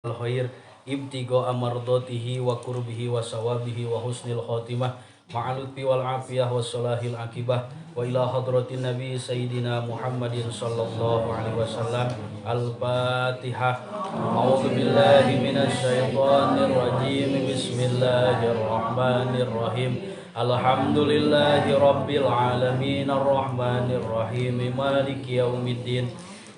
khair ibtigo amardatihi wa kurbihi wa sawabihi wa husnil khotimah ma'alutfi wal afiyah wa salahil akibah wa ila hadratin nabi sayyidina Muhammadin sallallahu alaihi wasallam. Al-Fatihah. A'udzu billahi minasy syaithanir rajim. Bismillahirrahmanirrahim. Alhamdulillahi rabbil alamin arrahmanir rahim maliki yaumiddin.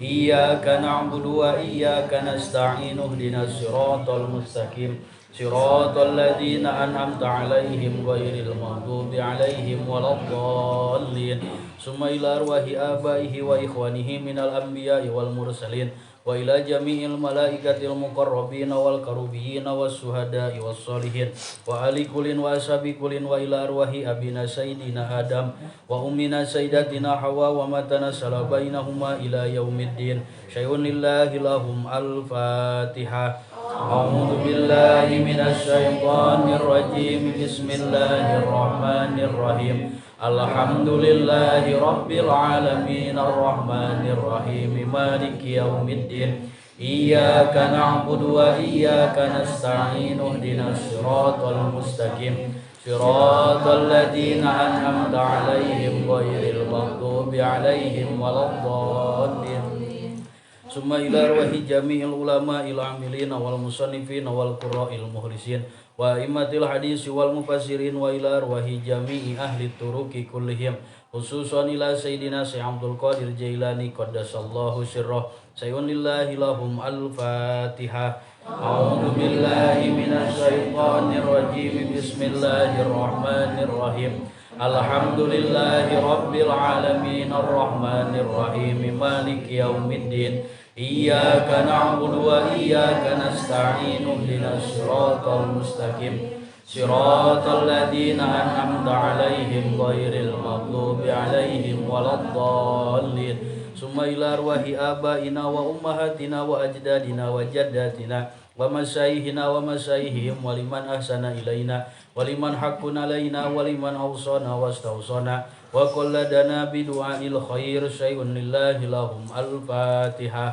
Iyyaka na'budu wa iyyaka nasta'in ihdinas siratal mustaqim siratal ladzina an'amta 'alaihim ghairil maghdubi 'alaihim waladdallin. Summa ila arwahi abaihi wa ikhwanihi minal anbiya'i wal mursalin wa ila jami'il malaikatil muqarrabin wal karubiyyin was syuhada'i was sholihin wa ali kullin wa ashabi kullin wa ila arwahi abina sayyidina Adam wa ummina sayyidatina Hawa wa matana salabainahuma ila yaumiddin. Syai'un lillahi lahum. Al-Fatihah. A'udzu billahi minasy syaithanir rajim. Bismillahirrahmanirrahim. Alhamdulillahi rabbil alamin arrahmanir rahim maliki yaumiddin. Iyyaka na'budu wa iyyaka nasta'in ihdinas siratal mustaqim siratal ladzina an'amta 'alaihim ghairil maghdubi 'alaihim waladdallin. Summa ila arwahi jami'il ulama il amilin wal musannifin wal qurra'il mukhlisin wa immatil hadis wal mufassirin wa ila arwahi jami'i ahli turuqi kullihim khususan ila sayyidina Syekh Abdul Qadir Jailani qaddasallahu sirrah. Sayyun lillahi lahum. Al-Fatihah. A'udzu billahi minasy syaithanir rajim. Bismillahirrahmanirrahim. Alhamdulillahi rabbil alamin arrahmanir rahim maliki yaumiddin. Iyyaka na'budu wa iyyaka nasta'in ihdinas siratal mustaqim siratal ladzina an'amta 'alaihim ghairil maghdubi 'alaihim waladdallin. Summa ila arwahi abaina wa ummahatina wa ajdadina wa jaddatina wa masyayihina wa masyayihim wa liman ahsana ilaina wa liman haqqun alaina wa liman awsana wastawsana wa qalladana bidu'ail khair. Syai'un lillahi lahum. Al-Fatihah.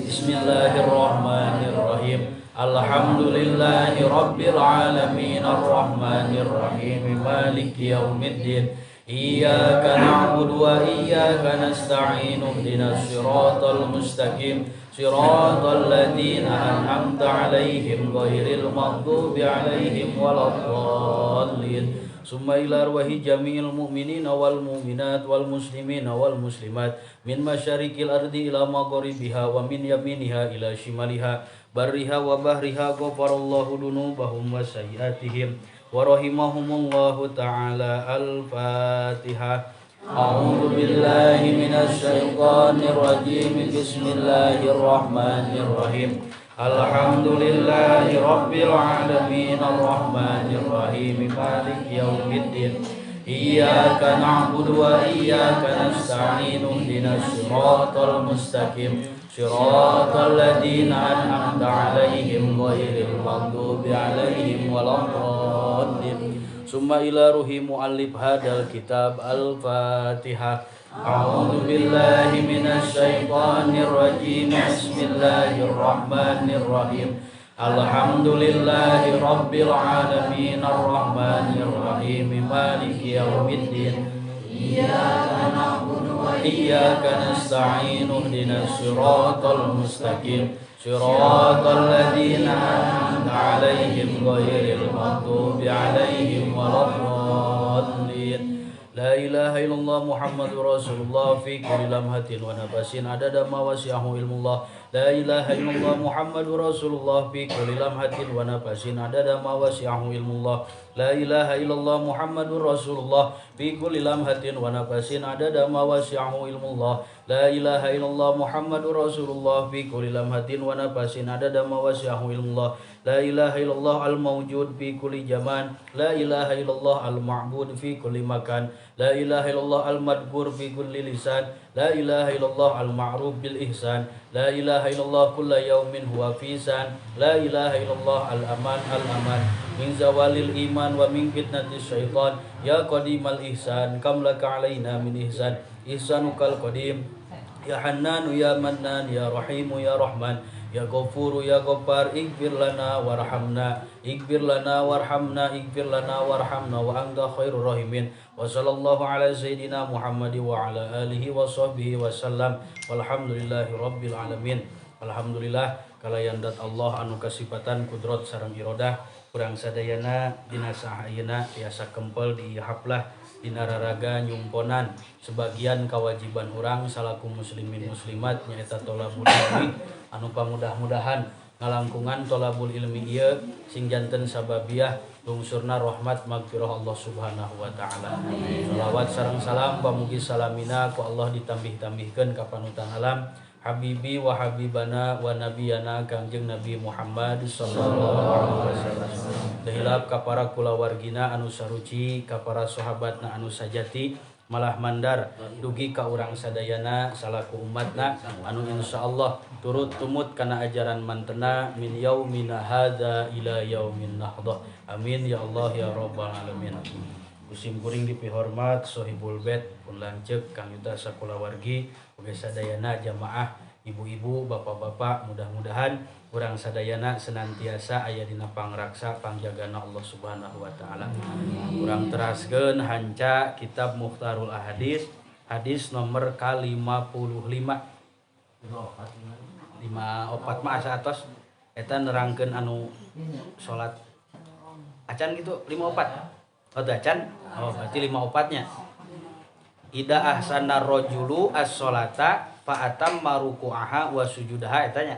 Bismillahirrahmanirrahim. Alhamdulillahi rabbil alamin arrahmanir rahim maliki yaumiddin. Iyyaka na'budu wa iyyaka nasta'in ihdinas siratal mustaqim siratal ladzina an'amta 'alaihim ghairil maghdubi 'alaihim waladdallin. Summa ila arwahi jami'il mu'minina wal mu'minat wal muslimina wal muslimat min masyariqil ardi ila magharibiha wa min yaminiha ila shimaliha barriha wa bahriha ghafarallahu dunubahum wa sayyi'atihim wa rahimahumullahu ta'ala. Al-Fatihah. A'udzu billahi minasy syaithanir rajim. Bismillahirrahmanirrahim. Alhamdulillahi rabbil alamin arrahmanir rahim maliki yaumiddin. Iyyaka na'budu wa iyyaka nasta'in ihdinas siratal mustaqim siratal ladzina an'amta 'alaihim ghairil maghdubi 'alaihim waladdallin. Summa ila ruhi muallif hadal kitab. Al-Fatihah. A'udzu billahi minasy syaithanir rajim. Bismillahirrahmanirrahim. Alhamdulillahi rabbil alamin arrahmanir rahim maliki yaumiddin. Iyyaka na'budu wa iyyaka nasta'in ihdinas siratal mustaqim siratal ladzina an'amta 'alaihim ghairil maghdubi 'alaihim waladdallin. La ilaha illallah Muhammadur Rasulullah fi kulli lamhatin wa nafasin adada ma wasi'ahu ilmullah. La ilaha illallah Muhammadur Rasulullah fi kulli lamhatin wa nafasin adada ma wasi'ahu ilmullah. La ilaha illallah Muhammadur Rasulullah fi kulli lamhatin wa nafasin adada ma wasi'ahu ilmullah. La ilaha illallah Muhammadur Rasulullah fi kulli lamhatin wa nafasin adada ma wasi'ahu ilmullah. La ilaha illallah al-mawjud fi kulli zaman. La ilaha illallah al-ma'bud fi kulli makan. La ilaha illallah al-madhkur fi kulli lisan. La ilaha illallah al-ma'ruf bil ihsan. La ilaha illallah kulla yaumin huwa fisan. La ilaha illallah al-aman al-aman min zawalil iman wa min fitnatis syaitan. Ya qadimal ihsan kam laka alaina min ihsan ihsanukal qadim Ya Hannan ya Mannan ya Rahim ya Rahman ya Ghafur ya Ghaffar ighfir lana warhamna warhamna wa anta khairur rahimin wa sallallahu ala sayyidina Muhammad wa ala alihi wa sahbihi wa sallam walhamdulillahi rabbil alamin. Alhamdulillah kalayan dat Allah anu kasifatan kudrat sareng irodah kurang sadayana dina sahayeuna tiasa kempel di haplah dina raraga nyumponan sebagian kewajiban urang salaku muslimin muslimat nyaeta tolabul ilmi anu pamudah-mudahan ngalangkungan tolabul ilmi ieu sing janten sababiah lungsurna rahmat magfirah Allah subhanahu wa ta'ala. Shalawat sareng salam pamugi salamina ku Allah ditambih-tambihkeun ka panutan alam Habibi wa habibana wa nabiyana Kangjeng Nabi Muhammad sallallahu alaihi wasallam. Dahilap ka para kulawargina anu saruci, ka para sahabatna anu sajati, malah mandar dugi ka urang sadayana salaku umatna anu insyaallah turut tumut kana ajaran mantena min yaumina hadza ila yaumin nahdah. Amin ya Allah ya rabbal alamin. Kusim kuring dipihormat sohibul bait pun lanceuk kang yuta sakulawargi oge sadayana jamaah ibu-ibu bapak-bapak mudah-mudahan urang sadayana senantiasa aya dina pangraksa pangjagana Allah Subhanahu wa taala. Urang teraskeun hanca kitab Mukhtarul Ahadits hadis nomor ka-55. 54 mah asa atos eta nerangkeun anu salat acan gitu 54. Oh acan. Oh berarti 54-nya. Ida ahsana rajulu as-sholata fa atamma ruku'aha wa sujudaha etanya.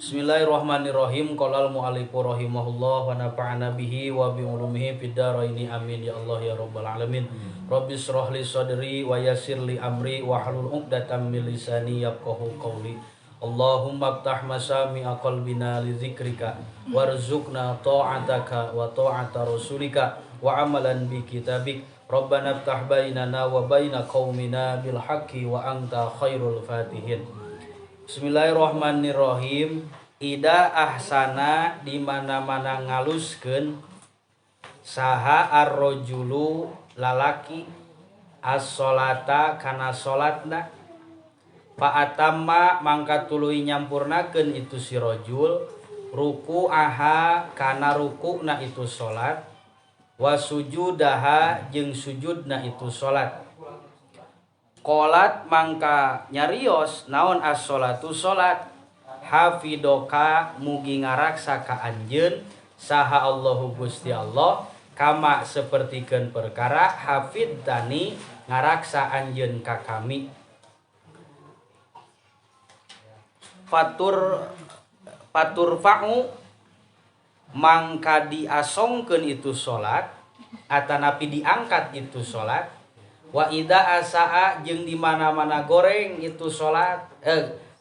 Bismillahirrahmanirrahim. Qala al-mu'allifu rahimahullah wa nafa'ana bihi wa bi ulumihi fid dharaini amin ya Allah ya rabbal alamin. Rabbis shrah li sadri wa yassir li amri wa hlul 'uqdatam min lisani yafqahu qawli. Allahumma aftah masami'a qalbina li dzikrika warzuqna ta'ataka wa ta'ata rasulika wa amalan bi kitabik. Rabbana aftah bainana wa baina qaumina bil haqqi wa anta khairul fatihin. Bismillahirrahmanirrahim. Ida ahsana di mana-mana ngaluskeun saha ar-rajulu lalaki as-sholata kana salatna fa atamma mangka tuluy nyampurnakeun itu si rajul ruku'aha kana rukuna itu salat wa sujudaha jeung sujudna itu salat. Qolat mangka nyarios naon as-sholatu salat hafidoka mugi ngaraksa ka anjeun saha Allahu Gusti Allah kama sapertikeun perkara hafidtani ngaraksa anjeun ka kami. Fatur fa'u mangka diasongkeun itu salat atanapi diangkat itu salat wa ida asaa jeung di mana-mana goreng itu salat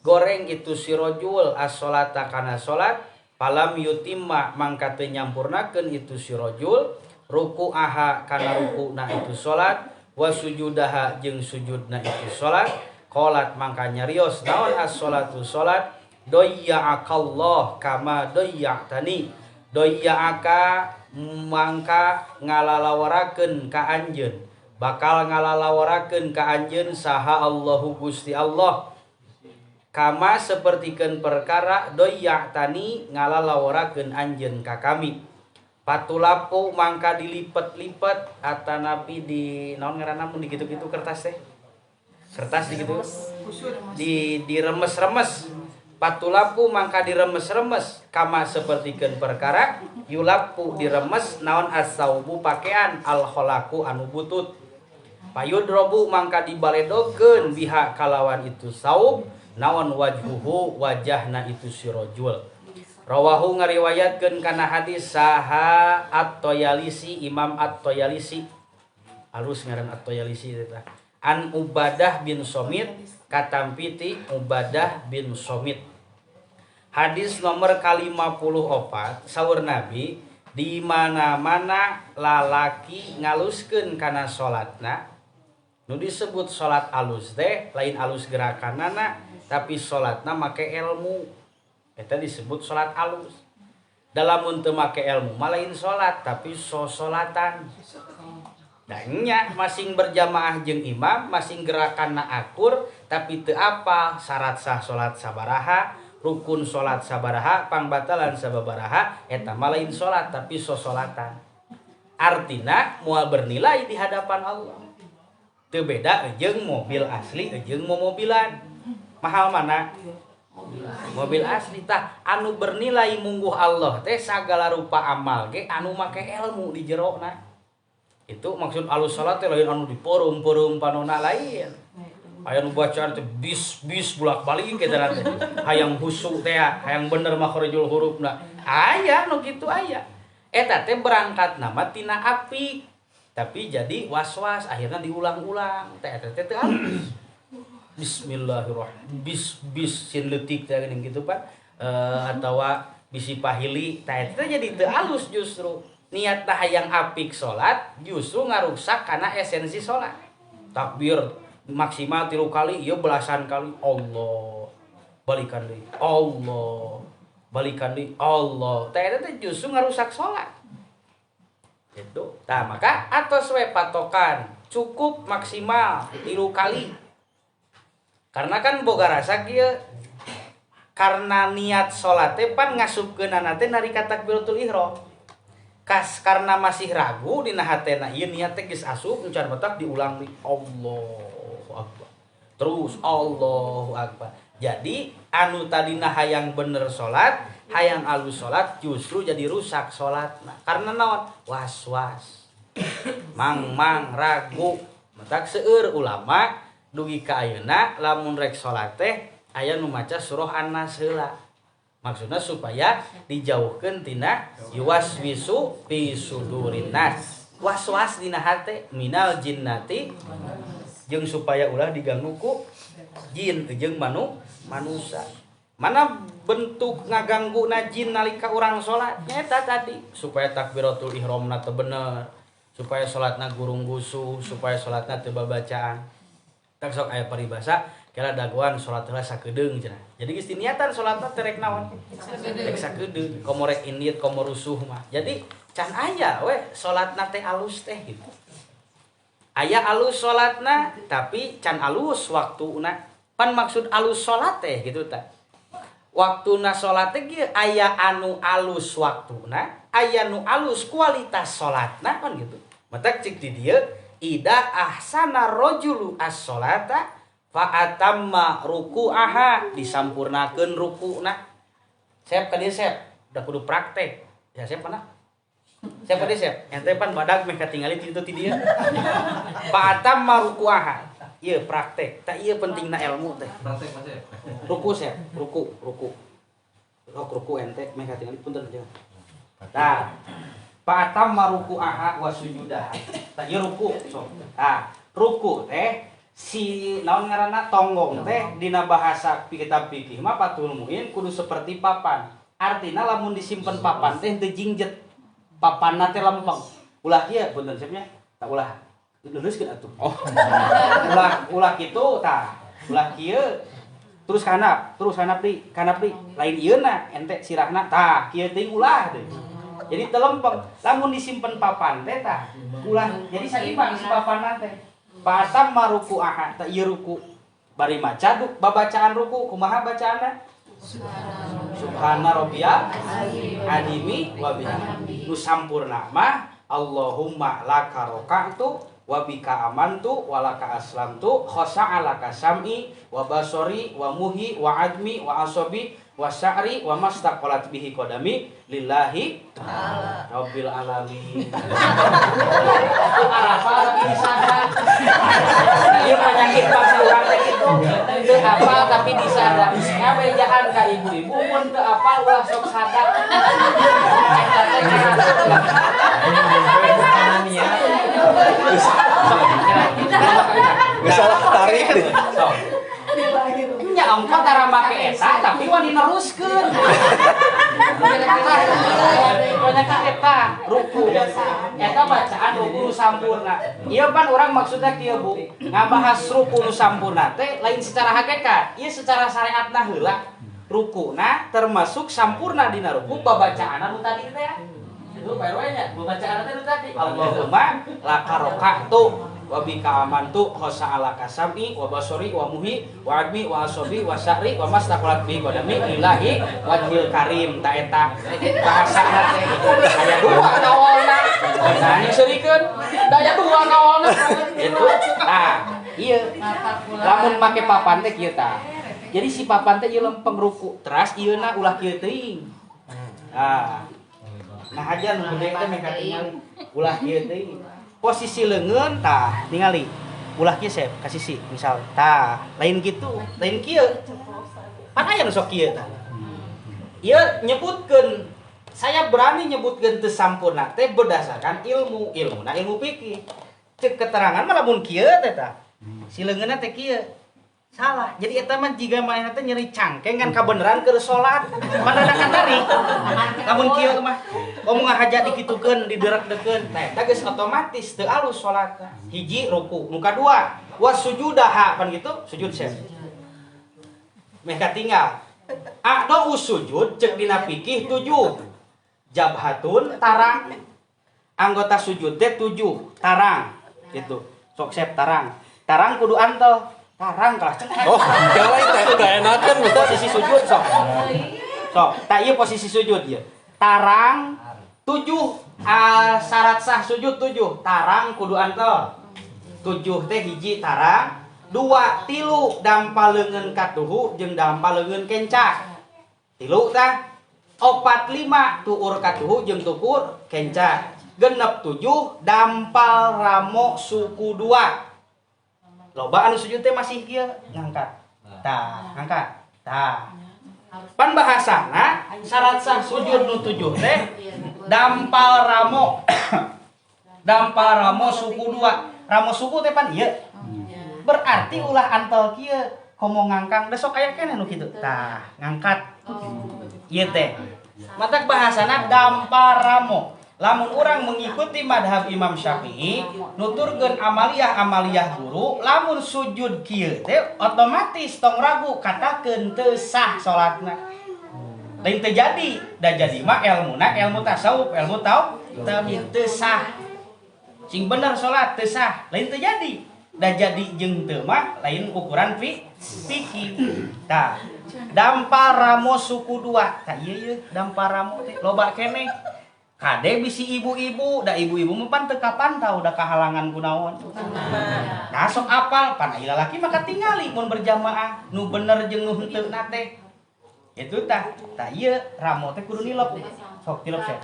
goreng itu si rajul as-sholata kana salat palam yutimma mangka teu nyampurnakeun itu si rajul ruku'aha kana rukuna itu salat wa sujudaha jeung sujudna itu salat. Qolat mangka nyarios naon as-sholatu salat doyya'akallah kama doyya'tani. Doyya'aka mangka ngalalawarakeun ka anjeun bakal ngalalawarakeun ka anjeun saha Allahu Gusti Allah kama sapertikeun perkara doyya'tani ngalalawarakeun anjeun ka kami. Patulapu mangka dilipet-lipet atanapi di naon ngaranna mun dikitu-kitu kertas teh kertas dikitu diremes-remes. Patulapu mangka diremes-remes kama sapertikeun perkara yulapu diremes naon as-saubu pakaian al-kholaku anu butut. Payudrobu mangka dibaledokeun biha kalawan itu saub naon wajhuhu wajahna itu si rajul. Rawahu ngariwayatkeun kana hadis saha At-Toyalisi Imam At-Toyalisi alus ngaran At-Toyalisi eta an Ubadah bin Somit katampiti Ubadah bin Somit. Hadis nomor ka-54 saur Nabi di mana-mana lalaki ngaluskeun kana salatna nu disebut salat alus teh lain alus gerakanana tapi salatna make ilmu eta disebut salat alus. Dalam teu make ilmu mah lain salat tapi sosolatan Danya masing berjamaah jeung imam, masing gerakanna akur, tapi teu apa syarat sah salat sabaraha, rukun salat sabaraha, pangbatalan sababaraha, eta mah lain salat tapi sosolatan. Artina moal bernilai di hadapan Allah. Teu beda jeung mobil asli jeung mobilan. Mahal mana? Mobil asli tah anu bernilai mungguh Allah teh sagala rupa amal ge anu make ilmu di jerona. Itu maksud alus salat teh lain anu diporum-porum panona lain. Aya nu bacaan teh bis bolak-balik kita teh. Hayang husu teh, hayang bener makhrajul hurufna. Aya nu kitu aya. Eta teh berangkat nama tina apik. Tapi jadi was-was akhirnya diulang-ulang. Teh eta teh teu alus. Bismillahirrahmanirrahim. Bis sin leutik teh geuning kitu Pak. Atawa bisi pahili teh eta jadi teu alus justru. Niatna hayang apik salat justru ngarusak karena esensi salat. Takbir maksimal 3 kali, ieu belasan kali Allah. Balikan deui. Allah. Balikan deui. Allah. Teh eta justru ngarusak salat. Gitu. Tah maka atos we patokan cukup maksimal 3 kali. Karena kan boga rasa kieu karena niat salat teh pan ngasupkeunana teh narika takbiratul ihram. Karena masih ragu dina hatena ieu niat teh geus asup encan batak diulang di Allahu Akbar. Terus Allahu Akbar. Jadi anu tadina hayang bener salat, hayang alus salat justru jadi rusak salatna. Karena naon? Was-was. Mang ragu. Matak seueur ulama dugi ka ayeuna lamun rek salat teh aya nu maca surah An-Nas heula. Maksudnya supaya dijauhkeun tina yuwaswisu fi sudurin nas. Was-was dina hate minal jinnati jeung supaya ulah diganggu ku jin jeung manusia. Mana bentuk ngagangguna jin nalika urang salat? Nyata tadi supaya takbiratul ihramna teu bener, supaya salatna gurung gusuh, supaya salatna teu babacaan. Tak sok aya paribasa kala dagoan salat heula sakedeung cenah. Jadi geus niatan salatna teh rek naon? Rek sakedeung, komo rek indit, komo rusuh mah. Jadi can aya we salatna teh alus teh gitu. Aya alus salatna tapi can alus waktuna. Pan maksud alus salat teh gitu tah. Waktuna salat teh ge aya anu alus waktuna, aya nu alus kualitas salatna kan gitu. Matak cik di dieu ida ahsana rajulu as-salata fa atamma ruku'aha disampurnakeun rukuna. Sep ka dieu sep, da kudu praktek. Ya sep mana? Sep ka dieu sep. Ente pan badag meh katingali ti dieu. Fa atamma ruku'aha. Ieu praktek. Tah ieu pentingna ilmu teh. Praktek Mas Sep. Ruku sep, ruku. Ruku ente meh katingali punten aja. Tah. Fa atamma ruku'aha wa sujudaha. Tah ieu ruku. Tah, ruku teh si naon ngaranna tonggong teh dina bahasa kitab fikih mah patul muin kudu seperti papan. Artina lamun disimpen papan teh teu jingjet. Papanna teh lempeng. Ulah kieu punten sepnya. Tak ulah. Leuleuskeun atuh. Oh. Ulah kitu tah. Ulah kieu terus kanap deui, lain ieuna ente sirahna tah kieu teuing ulah deui. Jadi teu lempeng. Lamun disimpen papan teh tah ulah jadi saimbang si papanna teh. Patam maruku aha tak ieu ruku bari maca babacaan ruku kumaha bacaanna subhana rabbiyal azimi wa bihamdihi nu sampurna mah Allahumma laka raka'tu wa bika amantu wa laka aslamtu khasha'alaka sam'i wa basari wa muhi wa admi wa asabi wa sya'ri wa mastaqalat bihi qadami lillahi ta'ala rabbil alamin. Itu apa tapi disana. Ieu penyakit bangsa urang teh kitu. Teu apal tapi disana. Ngabejaan ka ibu-ibu mun teu apal ulah sok sadar. Eta teh salah tarik deh. Nya engkau tara make eta tapi wani neruskeun. Banyak eta ruku. Eta bacaan ruku nu sampurna. Ieu pan urang maksudna kieu Bu. Ngabahas ruku nu sampurna teh lain secara hakikat. Ieu secara syariatna heula. Rukuna termasuk sampurna dina ruku babacaanna nu tadi teh. Itu RW nya bacaan tadi Allahumma laka roka'tu wa bika amantu khosa ala kasami wa basori wa muhi wa admi wa asobi wa syari wa mastaqalat bi qadami ilahi wajhil karim ta eta bahasa teh aya dua kaolna bahasanya serikeun daya dua kaolna itu ieu lamun make papan teh kieu tah jadi si papan teh ieu lempeng ruku teras ieuna ulah kieu teuing nah hajan gede teh meka tingali ulah kieu teuing posisi leungeun tah ningali ulah kieu sep ka sisi misal tah lain kitu lain kieu pan aya nu sok kieu tah ieu nyebutkeun saya berani nyebutkeun teu sampurna teh berdasarkan ilmuna ilmu fikih ceuk keterangan mah lamun kieu teh tah si leungeunna teh kieu salah jadi eta mah jiga manehna teh nyeri cangkeng kan kabeneran keur salat mana ada tari lamun kieu mah ngomong hajat dikitukeun diderek-dekeun tah eta geus otomatis teu alus salatna hiji ruku nu kadua was sujudaha pan gitu sujud sep meh katinggal aqdo sujud ceuk dina fikih 7 jabhatun tarang anggota sujud teh 7 tarang gitu sok sep tarang kudu antel tarang kalah cenah. Oh, kalau itu udah enakan posisi sujud sok. Tak ieu posisi sujud ieu. Tarang 7 syarat sah sujud 7. Tarang kudu antel. 7 teh hiji tarang, 2 tilu dampal leungeun katuhu jeung dampal leungeun kenca. Tilu tah 4 5 tuur katuhu jeung tukur kenca. Genep 7 dampal ramo suku 2. Loba anu sujud teh masih kieu ngangkat. Ngangkat. Pan bahasana syarat sah sujud nu 7 teh dampal ramo. Dampal ramo suku 2. Ramo suku teh pan ieu. Berarti ulah antel kieu komo ngangkang besok aya keneh nu kitu. Ngangkat. Ieu teh. Matak bahasana dampal ramo. Lamun orang mengikuti madhab Imam Syafi'i nuturkeun amaliyah guru lamun sujud kieu teh otomatis tong ragu katakeun teu sah salatna lain teu jadi da jadi mah ilmu tasawuf ilmu tauhid teu sah sing bener salat teu sah lain teu jadi da jadi jeung teu mah lain ukuran fikih tah dampal ramo suku 2 tah ieu dampal ramo teh loba keneh kade bisi ibu-ibu, da ibu-ibu mah pan teu kapantau da kahalangan kunaon. Nah sok apal pan aya lalaki mah katingali mun berjamaah nu bener jeung nu heuteuna teh. Itu tah ieu ramo teh kudu nilep. Sok tilep seh.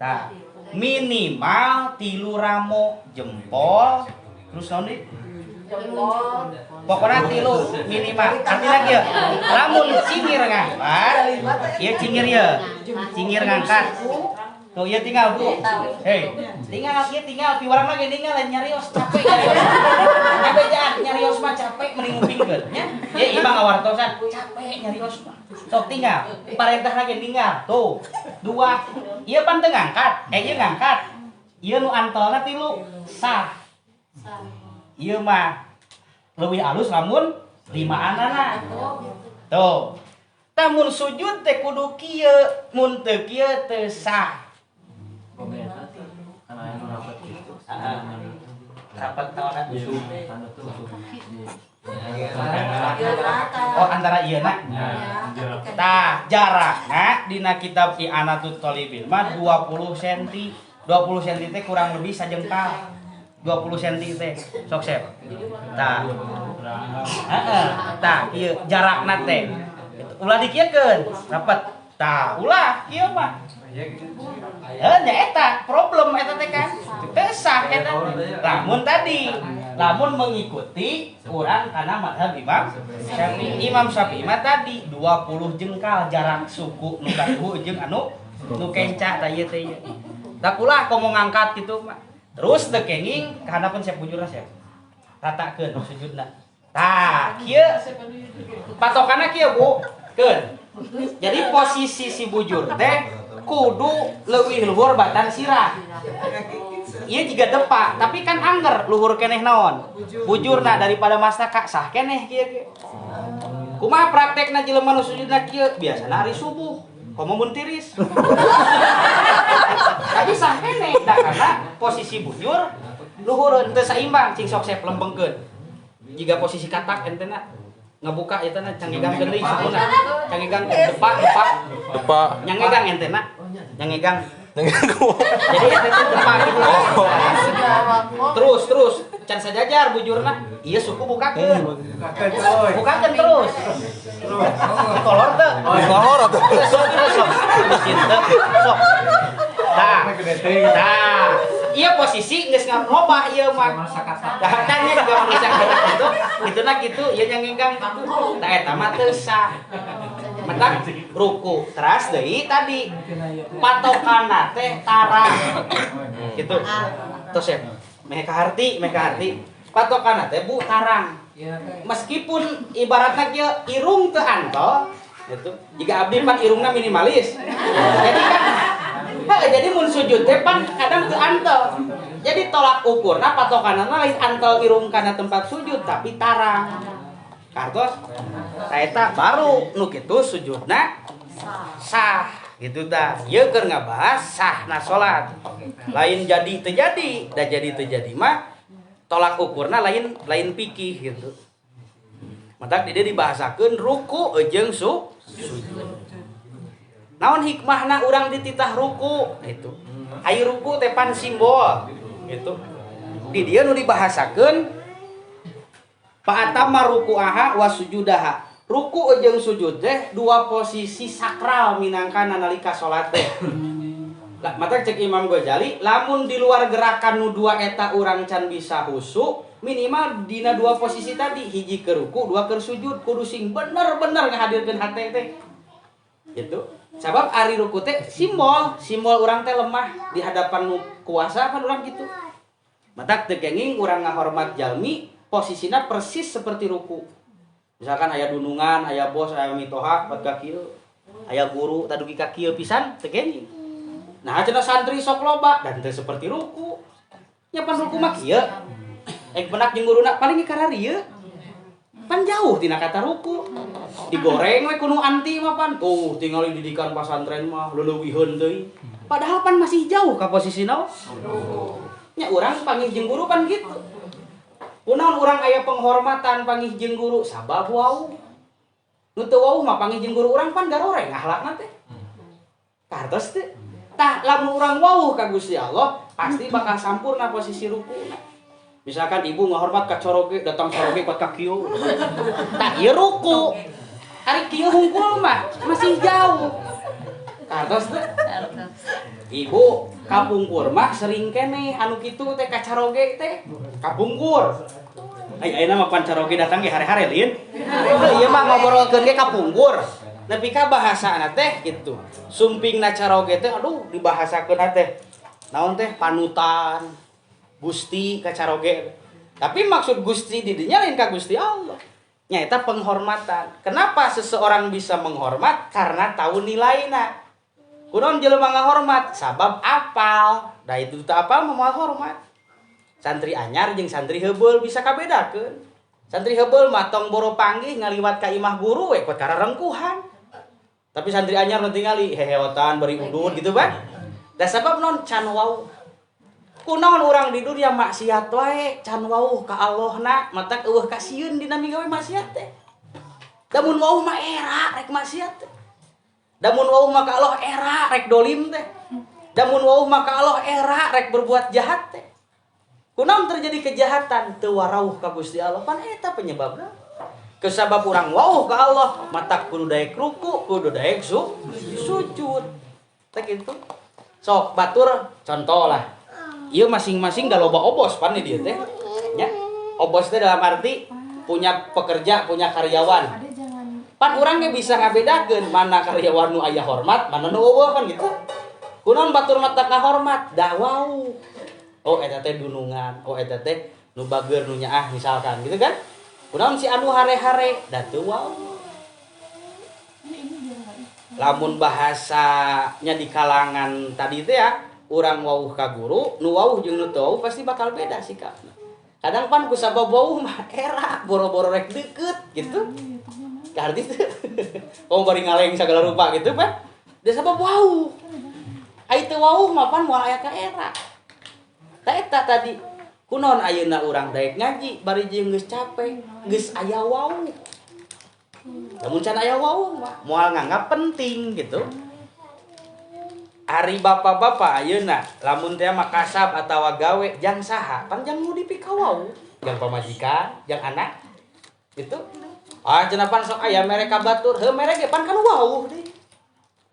Tah minimal 3 ramo jempol terus naon deui? Jempol. Pokona 3 minimal. Artina kieu, lamun cingir ngangkat, ieu cingir ieu. Cingir ngangkat. Tuh ya tinggal Bu. Hei, tinggal piwarang lagi tinggal nyarios capek. Bejaan nyarios mah capek mending ngupingkeun nya. Ye imang awartosan capek nyarios mah. Sok tinggal. Parentah lagi tinggal. Tuh. 2. Ieu pan teu ngangkat. Ieu ngangkat. Ieu nu antolna 3 sah. Ieu mah leuwih alus lamun 5 anana. Tuh. Tamun sujud teh kudu kieu, mun teu kieu teu sah. Rapat tawanan usul. Oh antara ieu na. Tah jarakna dina kitab I'anatut Thalibil mah 20 cm. 20 cm teh kurang lebih sajengkal. 20 cm teh sok sep. Tah. Tah ieu jarakna teh. Ulah dikiekeun rapat. Tah ulah kieu mah. Nya eta problem eta teh kan teu sah eta lamun mengikuti urang kana mazhab Imam Syafi'i mah tadi 20 jengkal jarak suku nu katuhu jeung anu nu kenca tah ieu teh da kulah komo ngangkat kitu mah terus teu kenging kahanapun sep bujurna sep ratakeun sujudna tah kieu patokanna kieu Bu keun jadi posisi si bujur teh kudu leuwih luhur batan sirah. Ieu juga depak, tapi kan angger luhur keneh naon? Bujurna daripada mastaka sah keneh kieu ge. Kumaha praktekna jelema nu sujudna kieu? Biasana hari subuh. Komo mun tiris. Tapi sah kene da karena posisi bujur luhureun teu saimbang cing sok sep lempengkeun. Jika posisi katak entena ngabuka eta na cangegang geuning sukuna. Cangegang depak. Nyangegang entena. Nyangegang. Jadi eta teh depak gitu. Terus can sajajar bujurna. Ieu suku bukakeun. Bukakeun terus. Kolor teu? Kolor atuh. Sok. Sok. Nah, iya posisi geus ngarobah ieu mah. Tanya juga manusia gitu. Kituna kitu ieu nyangenggang kitu. Tah eta mah teu sah. Mentak ruku. Teras deui tadi patokanna teh tarang. Gitu. Tos ya. Meh kaharti. Patokanna teh bu tarang. Meskipun ibaratna kieu irung teu antol, gitu. Jika abdi pan irungna minimalis. Jadi mun sujud teh pan kadang teu antol. Jadi tolak ukurna patokanna lain antol irung kana tempat sujud tapi tarang. Kartos eta baru nu kitu sujudna sah gitu tah. Ieu keur ngabahas sahna salat. Lain jadi teu jadi, da jadi teu jadi mah tolak ukurna lain pikih gitu. Matak dia dibahasakeun ruku jeung sujud. Naon hikmahna urang dititah ruku gitu. Ai ruku teh pan simbol gitu. Di dieu nu dibahasakeun fa'atamma ruku'aha wa sujudaha. Ruku jeung sujud teh dua posisi sakral minangkana nalika salat teh. Mata cek Imam Ghazali, lamun di luar gerakan nu dua eta urang can bisa husu, minimal dina dua posisi tadi, hiji ke ruku, dua ke sujud, kudu sing bener-bener ngahadirkeun hate teh. Gitu. Sabab ari ruku teh simbol urang teh lemah di hadapan nu kuasa kan urang gitu. Mata teu kenging urang ngahormat jalmi, posisinya persis seperti ruku. Misalkan aya dunungan, aya bos, aya mitoha, pat ka kieu. Aya guru tadugi ka kieu pisan teu kenging. Nah, cenah santri sok loba dan teu seperti ruku. Nya pan ruku mah kieu. Benak jeung guruna paling karena rieu. Pan jauh tina kata ruku. Digoreng we kudu anti mah pan. Tuh, tinggal didikan pasantren mah leuweuhiheun deui. Padahal pan masih jauh ka posisina. Nya urang panggih jeung guru pan gitu. Kunaon urang aya penghormatan panggih jeung guru sabab wau. Nu teu wau mah panggih jeung guru urang pan garoreng akhlakna teh. Kartos teh. Tah lamun urang wau ka Gusti Allah, pasti bakal sampurna posisi rukuna. Misalkan ibu ngahormat ka coroge, datang coroge pat ka kieu. Tah ieu ruku. Ari kieu hungkul mah masih jauh. Kartos teh. Ibu kapungkur mah sering keneh anu kitu teh ka caroge teh. Kapungkur. Ayeuna mah pan caroge datang ge hare-hare lin. Ieu mah ngobrolkeun ge kapungkur. Nepi ka bahasana teh kitu. Sumpingna caroge teh aduh dibahasakeun teh. Naon teh panutan Gusti ka caroge. Tapi maksud Gusti di dinya lain ka Gusti Allah. Nyaeta penghormatan. Kenapa seseorang bisa menghormat? Karena tahu nilaina. Kunaon jelema ngahormat? Sabab apal. Da itu teu apal moal hormat. Santri anyar jeung santri heubeul bisa kabedakeun. Santri heubeul mah tong boro panggih ngaliwat ka imah guru we kot kararengkuhan. Tapi santri anyar nu tingali heheotan bari udud gitu ban. Da sabab non can wau. Kunaon urang di dunya maksiat wae can wau ka Allahna, matak eueuh ka sieun dina migawe maksiat teh. Damun wau mah era rek maksiat teh. Damun wau mah ka Allah era rek dolim teh. Damun wau mah ka Allah era rek berbuat jahat teh. Kunaon terjadi kejahatan teu warauh ka Gusti Allah pan eta penyebabna. Kesabab urang wauh ka Allah, matak kudu daek ruku, kudu daek sujud. Teh kitu. Sok batur contoh lah. Ieu masing-masing da loba obos pan di dieu teh. Nya. Obos teh dalam arti punya pekerja, punya karyawan. Pan urang ge bisa ngabedakeun mana karyawan nu aya hormat, mana nu eueuh kan gitu. Kunaon batur matak ngahormat? Da wau. Oh eta teh dunungan, oh eta teh nu bageur nu nyaah misalkan gitu kan. Kunaon si anu hare-hare da teu wau. Lamun bahasanya di kalangan tadi teh ya, urang wauh ka guru, nu wauh jeung nu teu wauh pasti bakal beda sikapna. Kadang pan ku sabab wauh mah era boro-boro rek deukeut gitu. Arti teh. Oh bari ngaleng sagala rupa gitu pan. Da sabab wauh. Ai teu wauh mah pan moal aya ka era. Ta eta tadi kunaon ayeuna urang daek ngaji bari jeung geus capek, geus aya wauh. Lamun can aya wauh mah moal nganggap penting gitu. Ari bapak-bapak ayeuna lamun teh mah kasab atawa gawe jang saha pan jang nu dipikawau jang pamajikan jang anak gitu cenah pan sok aya mere ka batur heuh mere ge pan kanu wauh deui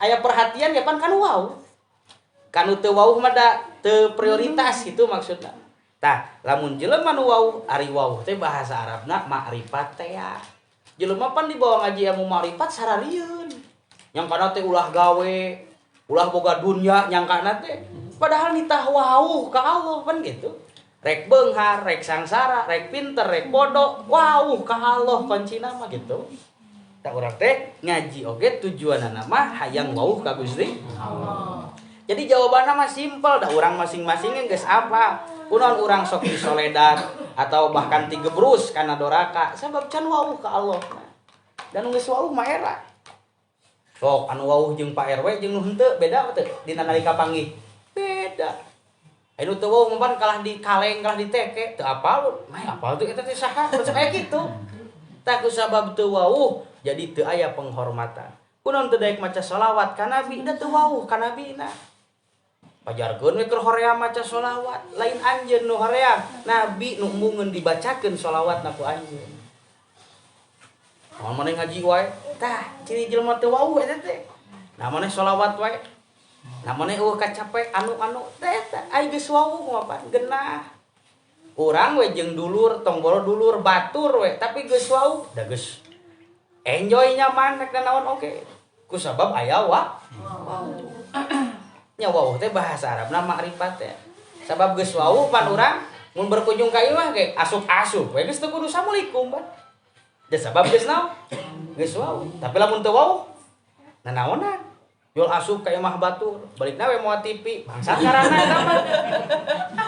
aya perhatian ge pan kanu wauh kanu teu wauh mah da teu prioritas gitu maksudna tah lamun jelema nu wauh ari wauh teh bahasa Arabna makrifat teh ya jelema pan dibawa ngaji ilmu makrifat sararieun yang kana teh ulah gawe ulah boga dunya nyangkana teh padahal nitah wauh ka Allah pan gitu rek beunghar rek sangsara rek pinter rek bodoh wauh ka Allah kuncina mah gitu tak urang teh ngaji oge tujuanna mah hayang wauh ka Gusti Allah jadi jawabanna mah simpel dah urang masing-masing geus apa kunaon urang sok disoledat atau bahkan digebrus kana doraka sabab can wauh ka Allah dan geus wauh mah era sok anu wauh jeung Pak RW jeung nu henteu beda teu dina nalika panggih beda anu teu wauh mah kalah di kaleng kalah di teke teu apal mah apal teu eta teh saha sok aya kitu tah kusabab teu wauh jadi teu aya penghormatan kunaon teu daek maca sholawat ka nabi da teu wauh ka nabina pajarkeun we keur hoream maca sholawat lain anjeun nu hoream nabi nu mungkin dibacakeun sholawatna ku anjeun mun maneh ngaji wae tah ciri jelema teu wauh eta teh nah maneh sholawat wae nah maneh eueuh kacape anu teh eta ai geus wauh mah pan genah urang we jeung dulur tong boro dulur batur we tapi geus wauh da geus enjoy nyaman rek naon oge kusabab aya wauh nya wauh teh bahasa Arabna makrifat teh sabab geus wauh pan urang mun berkunjung ka ieu mah ge asup-asup we geus teu kudu asalamualaikum pan da sabab geus naon geus wauh tapi lamun teu wauh nanaonan yul asup ka imah batur balikna we moal TV bangsa karana eta mah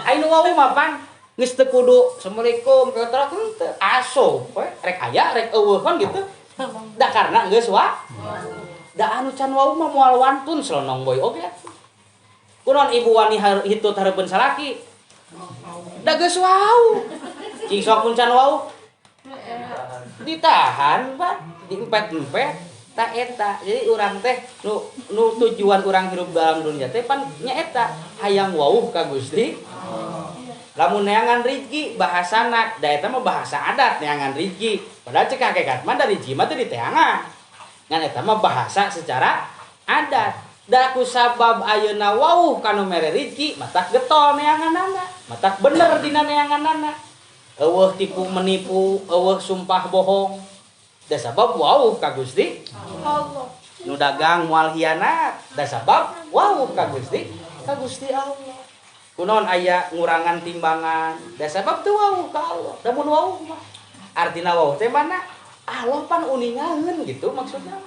ai nu wauh mah pan geus teu kudu asalamualaikum kata teu asup we rek aya rek eueuh kan gitu da karena geus wauh da anu can wauh mah moal wantun selonong boy oge kunaon ibu wani hitut hareupeun salaki da geus wauh cing sok mun can wauh ditahan Pak diempet-empet tak eta jadi urang teh nu tujuan urang hirup dalam dunia teh pan nya eta hayang wauh ka Gusti lamun neangan rizki bahasana da eta mah bahasa adat neangan rizki padahal cek hakikat mah da rizki mah teh diteangan ngan eta mah bahasa secara adat da kusabab ayeuna wauh kanu mere rizki matak getol neanganana matak bener dina neanganana eueuh tipu menipu eueuh sumpah bohong da sabab wauh ka Gusti Allah nu dagang moal hianat da sabab wauh ka Gusti Allah kunaon aya ngurangan timbangan da sabab teu wauh ka Allah da mun wauh mah artina wauh teh mana Allah pan uningaeun gitu maksudna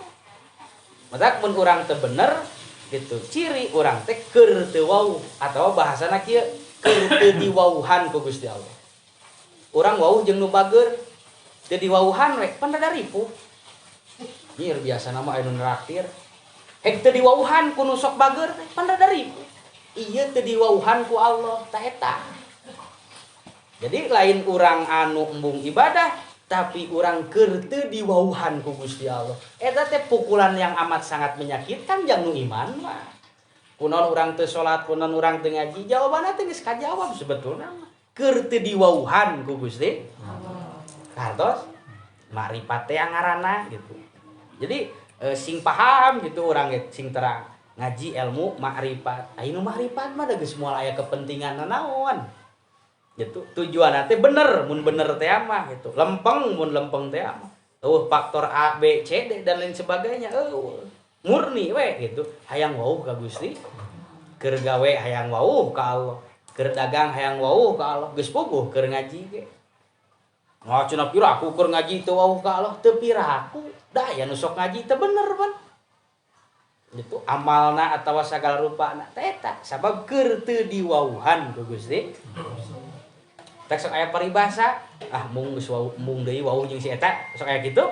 matak mun urang teu bener gitu ciri urang teh keur teu wauh atawa bahasana kieu keur teu diwauhan ku Gusti Allah urang wauh jeung nu bageur teu diwauhan we pan rada ripuh nyir biasa nama anu neraktir hek teu diwauhan ku nu sok bageur teh pan rada ripuh ieu teu diwauhan ku Allah ta eta jadi lain urang anu embung ibadah tapi urang keur teu diwauhan ku Gusti Allah eta teh pukulan yang amat sangat menyakitkan jang nu iman mah kunaon urang teu salat kunaon urang teu ngaji jawabanna teh geus kajawab sebetulna keur teu diwauhan ku Gusti kartos makrifat teh ngaranna gitu jadi sing paham gitu urang sing terang ngaji ilmu makrifat anu makrifat mah da geus moal aya kepentingan naon gitu tujuanna teh bener mun bener teh mah gitu lempeng mun lempeng teh mah faktor A B C D dan lain sebagainya murni we gitu hayang wauh ka Gusti keur gawe hayang wauh ka Allah keur dagang hayang wauh ka Allah geus puguh keur ngaji ge oh cenah pira aku keur ngaji teu wauh ka Allah teu piraku da ya nu sok ngaji teu bener pan gitu amalna atawa sagala rupana teh eta sabab keur teu diwauhan ku Gusti tak sok aya paribasa mung geus wauh mung deui wauh jeung si eta sok aya kitu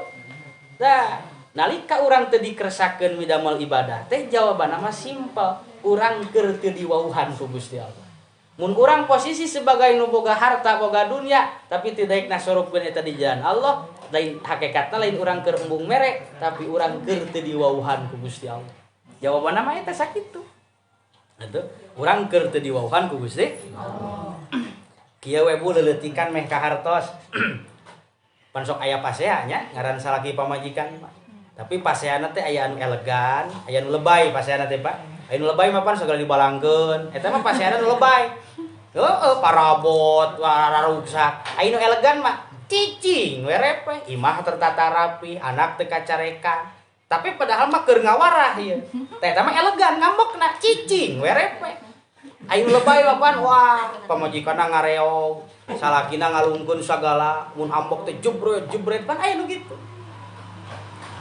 tah Nalika urang teu dikeresakeun midamel ibadah teh jawabanna mah simpel, urang keur teu diwauhan ku Gusti Allah. Mun urang posisi sebagai nu boga harta, boga dunia, tapi teu daek nasorupkeun eta di jalan Allah, lain hakikatna lain urang keur embung mere, tapi urang keur teu diwauhan ku Gusti Allah. Jawabanna mah eta sakitu. Atuh, urang keur teu diwauhan ku Gusti Allah. Kieu we bu leuleuitikan meh ka hartos. Pan sok aya pasea nya ngaran salaki pamajikan mah. Tapi paseana teh aya anu elegan, aya nu lebay paseana teh Pak. Aya nu lebay mah pan segala dibalangkeun. Eta mah paseana nu lebay. Heeh, parabot, wararuksak. Aya nu elegan mah cicing we repeh, imah tertata rapi, anak teu kacarekan. Tapi padahal mah keur ngawarah ieu. Teh eta mah elegan ngambekna cicing we repeh. Aya nu lebay mah pan wah, pamajikanna ngareog, salakina ngalungkeun sagala, mun ambek teh jebret pan aya nu kitu.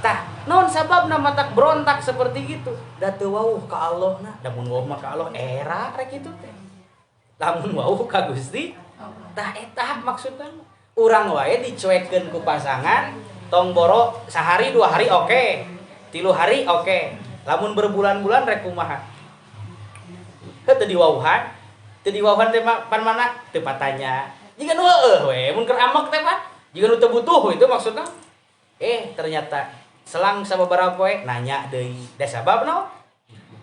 Tah, naon sababna matak berontak seperti gitu? Da teu wauh ka Allahna, da mun wauh mah ka Allah era rek kitu teh. Lamun wauh ka Gusti, tah eta maksudna. Urang wae dicuekeun ku pasangan, tong boro sehari 2 hari oke. 3 hari oke. Lamun berbulan-bulan rek kumaha? Teu diwauhan. Teu diwauhan teh pan mana? Teu patanya. Jiga nu heueuh we, mun keur amek teh mah, jiga nu teu butuh itu maksudna. Ternyata selang sababaraha poe nanya deui, da sabab naon?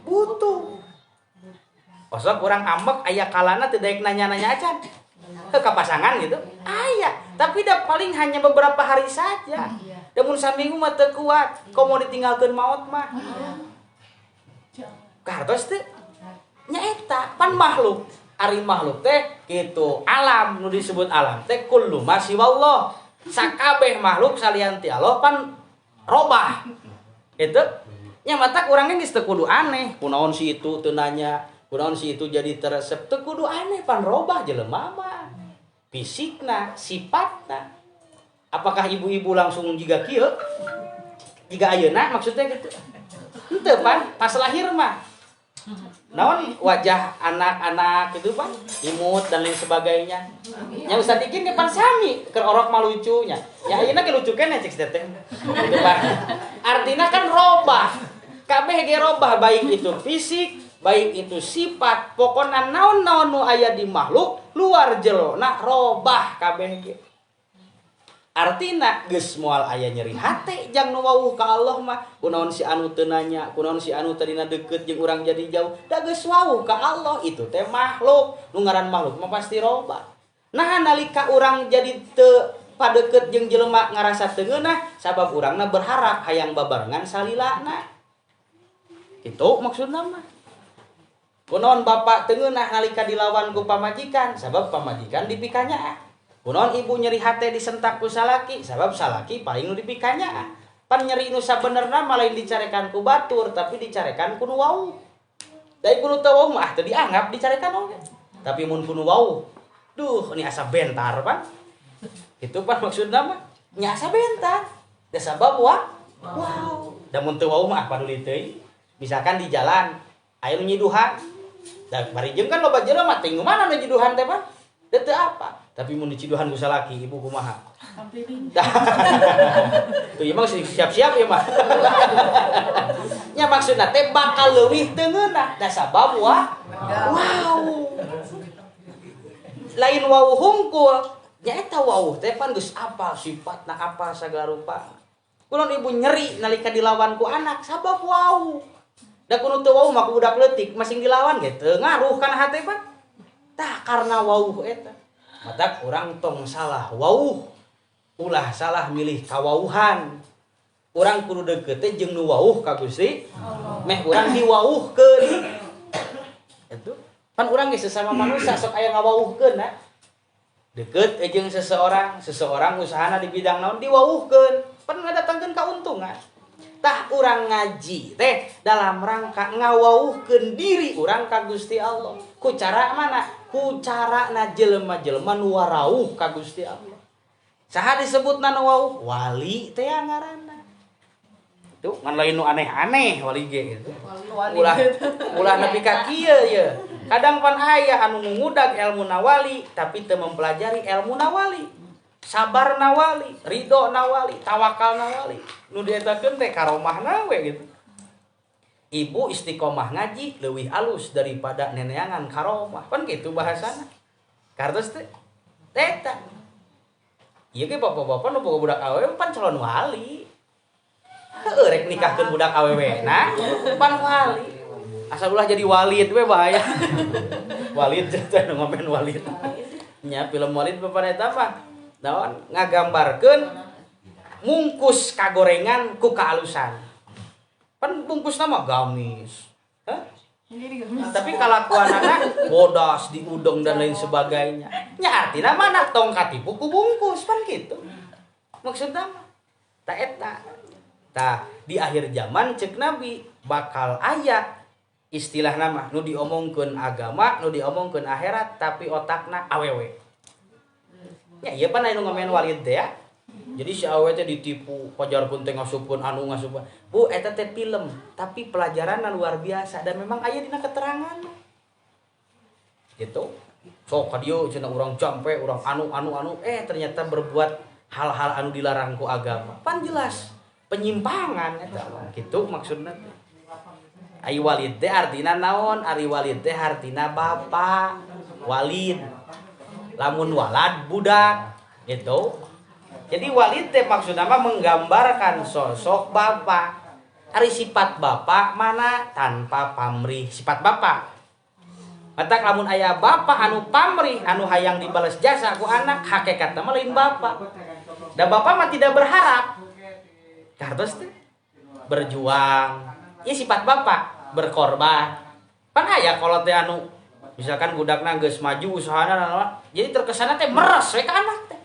Butuh. Osok urang ambek aya kalana teu daek nanya-nanya acan. Ke pasangan gitu. Aya, tapi da paling hanya beberapa hari saja. Da mun saminggu mah teu kuat, komo ditinggalkeun maot mah. Kartos teu nya eta pan makhluk. Ari makhluk teh kitu, alam nu disebut alam teh kullu ma siwallah. Sakabeh makhluk salian ti Allah pan robah. Itu nya matak urang geus teu kudu aneh, kunaon si itu teu nanya, kunaon si itu jadi teresep, teu kudu aneh pan robah jelema mah. Fisikna, sifatna. Apakah ibu-ibu langsung jiga kieu? Jiga ayeuna maksudnya gitu. Henteu pan, pas lahir mah. Naon wajah anak-anak itu pan, imut dan lain sebagainya. Nya usah bikin ke pan sami, keur orok mah lucunya. Ya ayeuna ge lucu keneh cek teh. Gitu pan. Artina kan robah. Kabeh ge robah baik itu fisik, baik itu sifat, pokona naon-naon nu aya di makhluk luar jelona robah kabeh ge. Artina geus moal aya nyeri hate jang nu wauh ka Allah mah, kunaon si anu teu nanya, kunaon si anu tadina deukeut jeung urang jadi jauh, da geus wauh ka Allah itu teh makhluk, nu ngaran makhluk mah pasti robah. Nah nalika urang jadi teu padeukeut jeung jelema ngarasa teu ngeunah, sabab urangna berharap hayang babarengan salilana. Kitu maksudna mah. Kunaon bapak teu ngeunah nalika dilawan ku pamajikan, sabab pamajikan dipikanya. Kunaon ibu nyeri hate disentak ku salaki, sabab salaki paling nu dipikanya. Pan nyeri nu sabenerna mah lain dicarekan ku batur, tapi dicarekan ku nu wauh. Da kudu teu wauh mah teu dianggap dicarekan oge. Tapi mun ku nu wauh, duh ini asa bentar pan. Itu pan maksudna mah nya asa bentar. Da sabab wow. Da mun teu wauh mah paduli teuing. Misalkan di jalan aya nu nyiduhan. Da barijeng kan loba jelema teh nu mana nu nyiduhan teh pan? Teu apa? Tapi mun diciduhan ku salaki ibu kumaha? Sampai bingung. Tuh ieu mah siap-siap ya mah. Nya maksudna teh bakal leuwih teu ngeunah da sabab wow. Lain wauh hungkul, nya eta wauh teh pan geus apal sifatna apa sagala rupa. Kulon ibu nyeri nalika dilawan ku anak sabab wauh. Da kudu teu wauh mah ku budak leutik masing dilawan ge teu ngaruh kana hate pan. Tah karena wauh eta. Matak urang tong salah wauh, ulah salah milih kawauhan. Urang kudu deukeut teh jeung nu wauh ka Gusti Allah. Meh urang diwauhkeun. Itu pan urang ge sesama manusia sok aya ngawauhkeun na. Deukeut jeung seseorang usahana di bidang naon diwauhkeun, pan ngadatangkeun kauntungan. Tah urang ngaji teh dalam rangka ngawauhkeun diri urang ka Gusti Allah. Ku cara mana? Ku carana jelema-jelema nu warauh ka Gusti Allah. Saha disebutna nu wauh? Wali teh ngaranna. Tuh ngan lain nu aneh-aneh wali ge gitu. Ulah nepi ka kieu ye. Kadang pan aya anu ngudag ilmu nawali tapi teu mempelajari ilmu nawali. sabar nawali, ridho nawali, tawakal nawali. Nu dietakeun teh karomahna we gitu. Ibu istiqomah ngaji leuwih alus daripada neneangan karomah. Kan gitu bahasana. Kartos teh eta. Ieu ge bapak-bapak nu boga budak awewe pan calon wali. Heueuh rek nikahkeun budak awewena pan wali. Asal ulah jadi walid we bahaya. Walid teh nu ngomen walid. Nya film walid bapak eta mah naon ngagambarkeun mungkus kagorengan ku kaalusan. Pan bungkusna mah gamis. Hah? Tapi kalakuanana bodas di udang dan lain sebagainya. Nya artina mana tongkat ibu ku bungkus pan gitu. Maksudna mah ta eta. Tah di akhir zaman cek Nabi bakal aya istilah nama nu diomongkeun agama, nu diomongkeun akhirat tapi otakna awewe. Ya iya pan anu ngomen walid teh ya. Jadi si awewe teh ditipu, pajarkeun teh ngasupkeun anu ngasupkeun. Bu eta teh film, tapi pelajaranna luar biasa dan memang aya dina keterangan. Gitu. Sok ka dieu cenah urang jampe, urang anu ternyata berbuat hal-hal anu dilarang ku agama. Pan jelas penyimpangan eta gitu maksudna. Ai walid teh artina naon? Ari walid teh artina bapa. Walid. Lamun walad budak gitu. Jadi walid teh maksudna mah menggambarkan sosok bapa. Ari sifat bapa mana tanpa pamrih sifat bapa. Matak lamun aya bapa anu pamrih anu hayang dibales jasa ku anak hakikatna mah lain bapa. Da bapa mah tidak berharap. Kartos teh berjuang. Ieu sifat bapa, berkorban. Pan aya kolot teh anu misalkan budakna geus maju usahana jadi terkesanna teh meres we ka anak teh.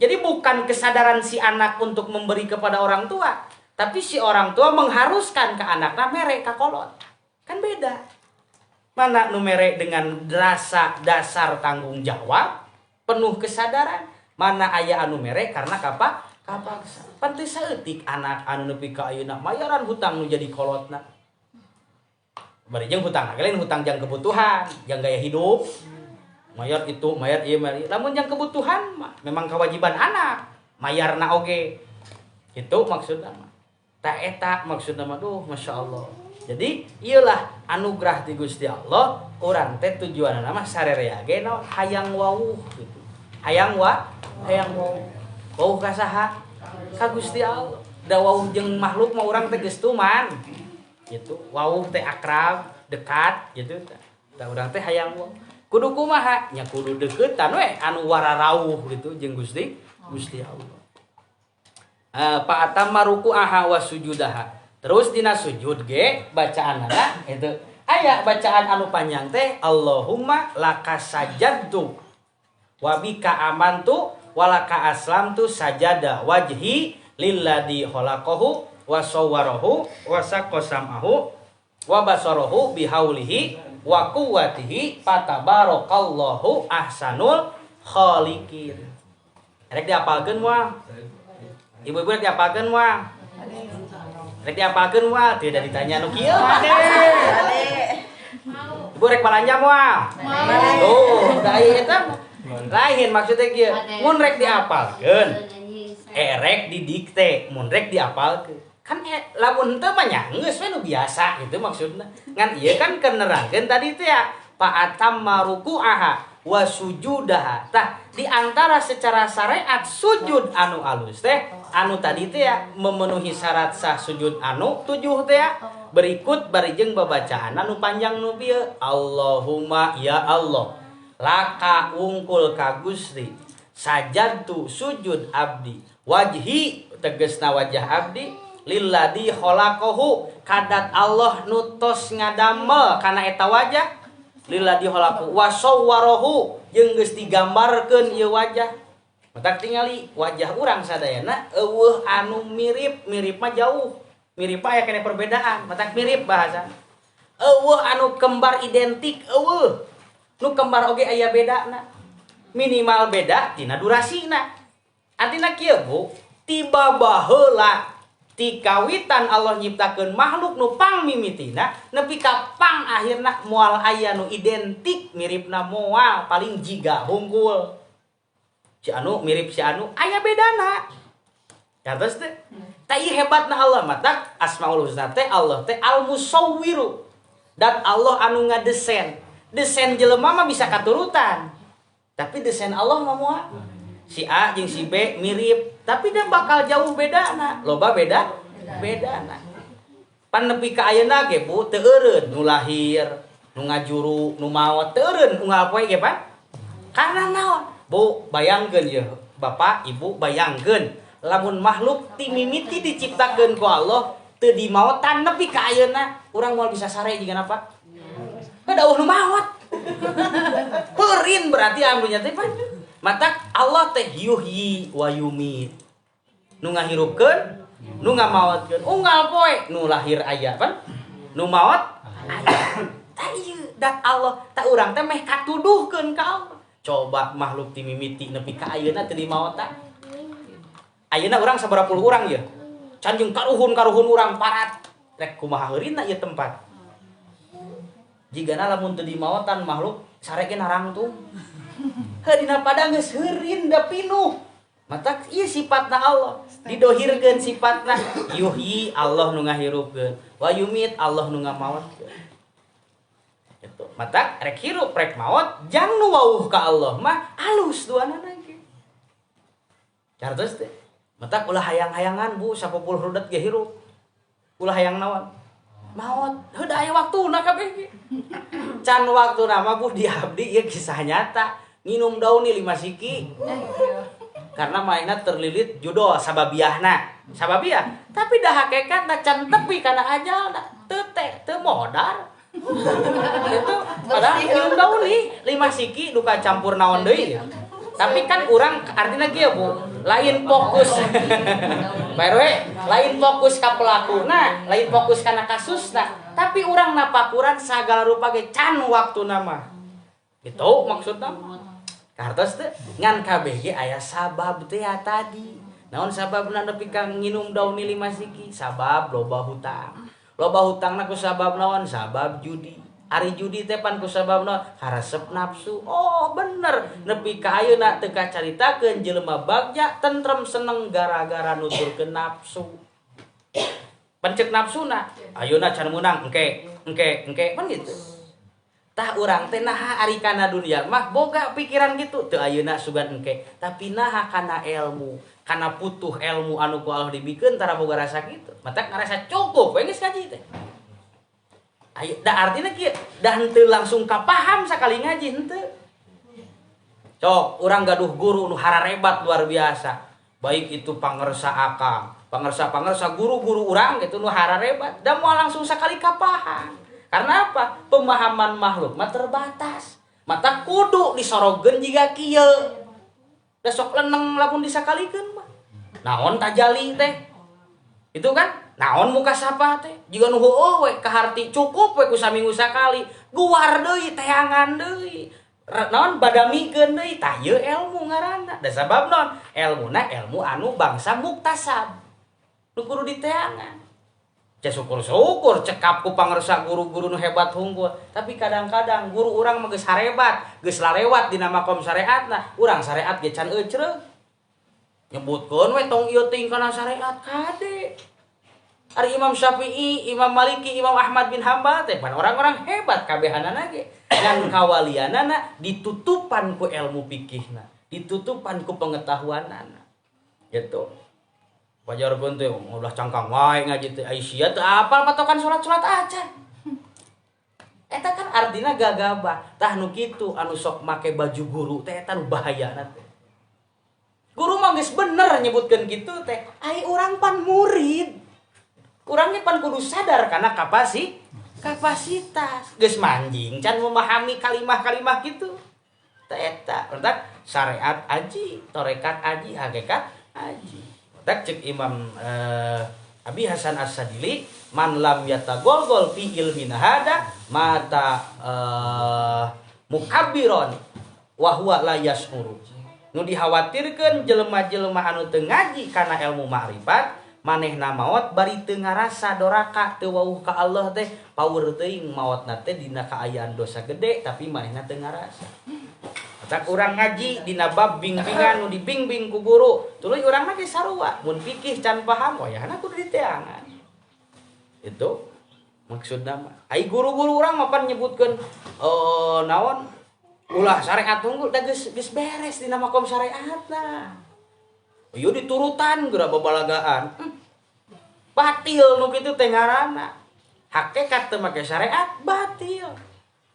Jadi bukan kesadaran si anak untuk memberi kepada orang tua, tapi si orang tua mengharuskan ke anakna mere ka kolot. Kan beda. Mana nu mere dengan rasa dasar tanggung jawab, penuh kesadaran, mana aya anu mere karena kapaksa. Pan teu saeutik anak anu nepi ka ayeuna mayaran hutang nu jadi kolotna. Bari jeung hutang lain hutang jang kebutuhan, jang gaya hidup. Mayar itu, mayar ieu, mayar ieu. Lamun jang kebutuhan mah memang kewajiban anak, mayarna oge. Itu maksudna mah. Ta eta maksudna mah duh masyaallah. Jadi ieulah anugerah ti Gusti Allah, urang teh tujuanna mah sarerea ge naon hayang wawuh gitu. Hayang wawuh. Wawuh ka saha? Ka Gusti Allah. Da wawuh jeung makhluk mah urang teh geus tuman. Gitu wawuh teh akrab dekat gitu da urang teh hayang kudu kumaha nya kudu deukeutan we anu wararawuh gitu jeung Gusti Allah. Fa atamma ruku'aha wa sujudaha. Terus dina sujud ge bacaanna itu aya bacaan anu panjang teh Allahumma lakas sajadtu wa bika amantu wa laka aslamtu sajada wajhi lilladzi khalaqahu wa sawwarahu wa saqasamahu wa basarahu bihaulihi wa quwwatihi fatabarakallahu ahsanul khaliqin. Rek diapalkeun moal. Ibu-ibu rek diapalkeun moal. Rek diapalkeun moal, teu da ditanya nu kieu mah. Ibu rek balanja moal. Tuh, da ieu eta lain maksudnya kieu. Mun rek diapalkeun, rek didikte, mun rek diapalkeun. Kan lamun teu mah nya geus we nu biasa gitu maksudna. Ngan ieu kan kenerangkeun tadi teh ya fa atamma ruku'aha wa sujudaha. Tah di antara secara syariat sujud anu alus teh anu tadi teh ya memenuhi syarat sah sujud anu 7 teh ya. Berikut bari jeung babacaan anu panjang nu bieu Allahumma ya Allah laka wungkul ka Gusti sajadtu sujud abdi wajhi tegasna wajah abdi lilladzi khalaqahu kadat Allah nutos ngadamel kana eta wajah lilladzi khalaqahu wa sawwarahu jeung geus digambarkeun ieu wajah. Matak tingali wajah urang sadayana eueuh anu mirip mah jauh. Mirip aya keneh perbedaan, matak mirip bahasa. Eueuh anu kembar identik eueuh. Nu kembar oge aya bedana. Minimal beda tina durasina. Artina kieu Bu, tiba baheula ti kawitan Allah nyiptakeun makhluk nu pangmimitina nepi ka pang akhirna moal aya nu identik miripna moal paling jiga hungkul. si anu mirip si anu aya bedana. Terus teh tah ieu hebatna Allah mata Asmaul Husna teh Allah teh al-musawwiru dan Allah anu ngadesain. Desain jelema mah bisa katurutan. Tapi desain Allah mah moal. Si A jeung si B mirip, tapi dia bakal jauh bedana. Loba bedana. Pan nepi ka ayeuna ge Bu teu eureun nu lahir, nu ngajuru, nu maot teu eureun unggal poe ge Pak. Karena naon? Bu, bayangkeun ye, Bapak, Ibu bayangkeun lamun makhluk ti mimiti diciptakeun ku Allah teu dimaotan nepi ka ayeuna, urang moal bisa sare jigan apa? Kada nu maot. Peurin berarti amrunya teh Pak. Mata Allah teh yuhyi wa yumit. Nu ngahirupkeun, nu ngamaotkeun. Unggal poe nu lahir aya pan, nu maot aya. Tah ieu dat Allah, tah urang teh meh katuduhkeun ka Allah. Coba makhluk ti mimiti nepi ka ayeuna teu dimaotan. Ayeuna urang sabaraha puluh urang ieu. Can jeung karuhun urang parat. Rek kumaha heurinna ieu tempat. Jigana lamun teu dimaotan makhluk sare ge narangtung. Dina padang geus heurin da pinuh. Mata ieu sifatna Allah. Didohirkeun sifatna yuhyi Allah nu ngahirupkeun, wa yumit Allah nu ngamaotkeun. Gitu. Mata rek hirup rek maot jang nu wauh ka Allah mah alus duana ge. Cartos teh. Mata ulah hayang-hayangan Bu 10 rudet ge hirup. Ulah hayang naon? Maot. Heuda aya waktuna kabeh ge. Can waktuna mah Bu di abdi ieu kisah nyata. Minum daun 5 siki karena mainnya terlilit judul sababiahna sababiah tapi dah hakikatna can tepi kana ajalna teu modal itu padahal minum daun nih 5 siki duka campur naon deui tapi kan urang artinya kieu Bu lain fokus bae lain fokus ka pelakuna lain fokus kana kasusna tapi urang napakuran sagala rupa ge can waktuna mah itu maksudna kartos teh ngan kabeh ge aya sabab teh ya tadi. Naon sababna nepi ka nginum daun 5 siki? Sabab loba hutang. Loba hutangna ku sabab naon? Sabab judi. Ari judi teh pan ku sabab naon? Haresep nafsu. Oh bener, nepi ka ayeuna teu kacaritakeun jelema bagja tentrem seneng gara-gara nuturkeun nafsu. Pencek nafsuna, ayeuna can meunang engke pan gitu. Tah urang teh naha ari kana dunia mah boga pikiran gitu teu ayeuna sugan engke tapi naha kana ilmu kana putuh ilmu anu ku Allah dibikeun tara boga rasa kitu mata ngarasa cukup we geus kaji teh aya da artina kieu dah henteu langsung kapaham sakali ngaji henteu cok urang gaduh guru nu hararebat luar biasa baik itu pangersa akang pangersa guru-guru urang gitu nu hararebat da moal langsung sakali kapaham. Karena apa? Pemahaman makhluk mah terbatas. Mata kudu disorogeun jiga kieu. Da sok leneng lamun disakalikeun mah. Naon tajali teh? Itu kan? Naon muka sapa teh? Jiga nu heueuh we kaharti cukup we ku saminggu sakali. Guar deui teangan deui. Naon badamikeun deui tah ieu ilmu ngaranna. Da sabab naon? Ilmuna ilmu anu bangsa muktasab. Nu kudu diteangan. Ya syukur-syukur cekap ku pangersa guru-guru nu hebat hunggul tapi kadang-kadang guru urang mah geus harebat geus larewat dina makom syariatna urang syariat ge can eucreug nyebutkeun we tong ieu ting kana syariat kade ari Imam Syafi'i Imam Maliki Imam Ahmad bin Hambal teh pan orang-orang hebat kabehanana ge ngan kawalianana ditutupan ku ilmu fikihna ditutupan ku pengetahuanana gitu. Wajar pun teh udah cangkang wae ngaji teh Aisyah teh apal patokan salat-salat aja. Eta kan artina gagabah. Tah nu kitu anu sok make baju guru teh eta nu bahayana teh. Guru mah geus bener nyebutkeun kitu teh. Ai urang pan murid. Urang ge pan kudu sadar kana kapasitas. Geus manjing can memahami kalimah-kalimah kitu. Teh eta. Urang syariat aji, tarekat aji, hakikat aji. Tak cek Imam Abi Hasan As-Sadili man lam yatagolgol fi ilmin hada mata mukabbiron wa huwa la yashuru nu dikhawatirkeun jelema-jelema anu teu ngaji kana ilmu makrifat manehna maot bari teu ngarasa doraka teu wauh ka Allah teh paur teuing maotna teh dina kaayaan dosa gede tapi manehna teu ngarasa Tak urang ngaji dina bab bimbingan nu dibimbing ku guru, tuluy urang mah ge sarua, mun fikih can paham wayahna kudu diteangan. Itu maksudna mah. Ai guru-guru urang mah pan nyebutkeun naon? Ulah syariat unggul da geus beres dina makom syariatna. Ieu diturutan geura babalagaan. Batil nu kitu teh ngaranna. Hakikat teu make syariat batil.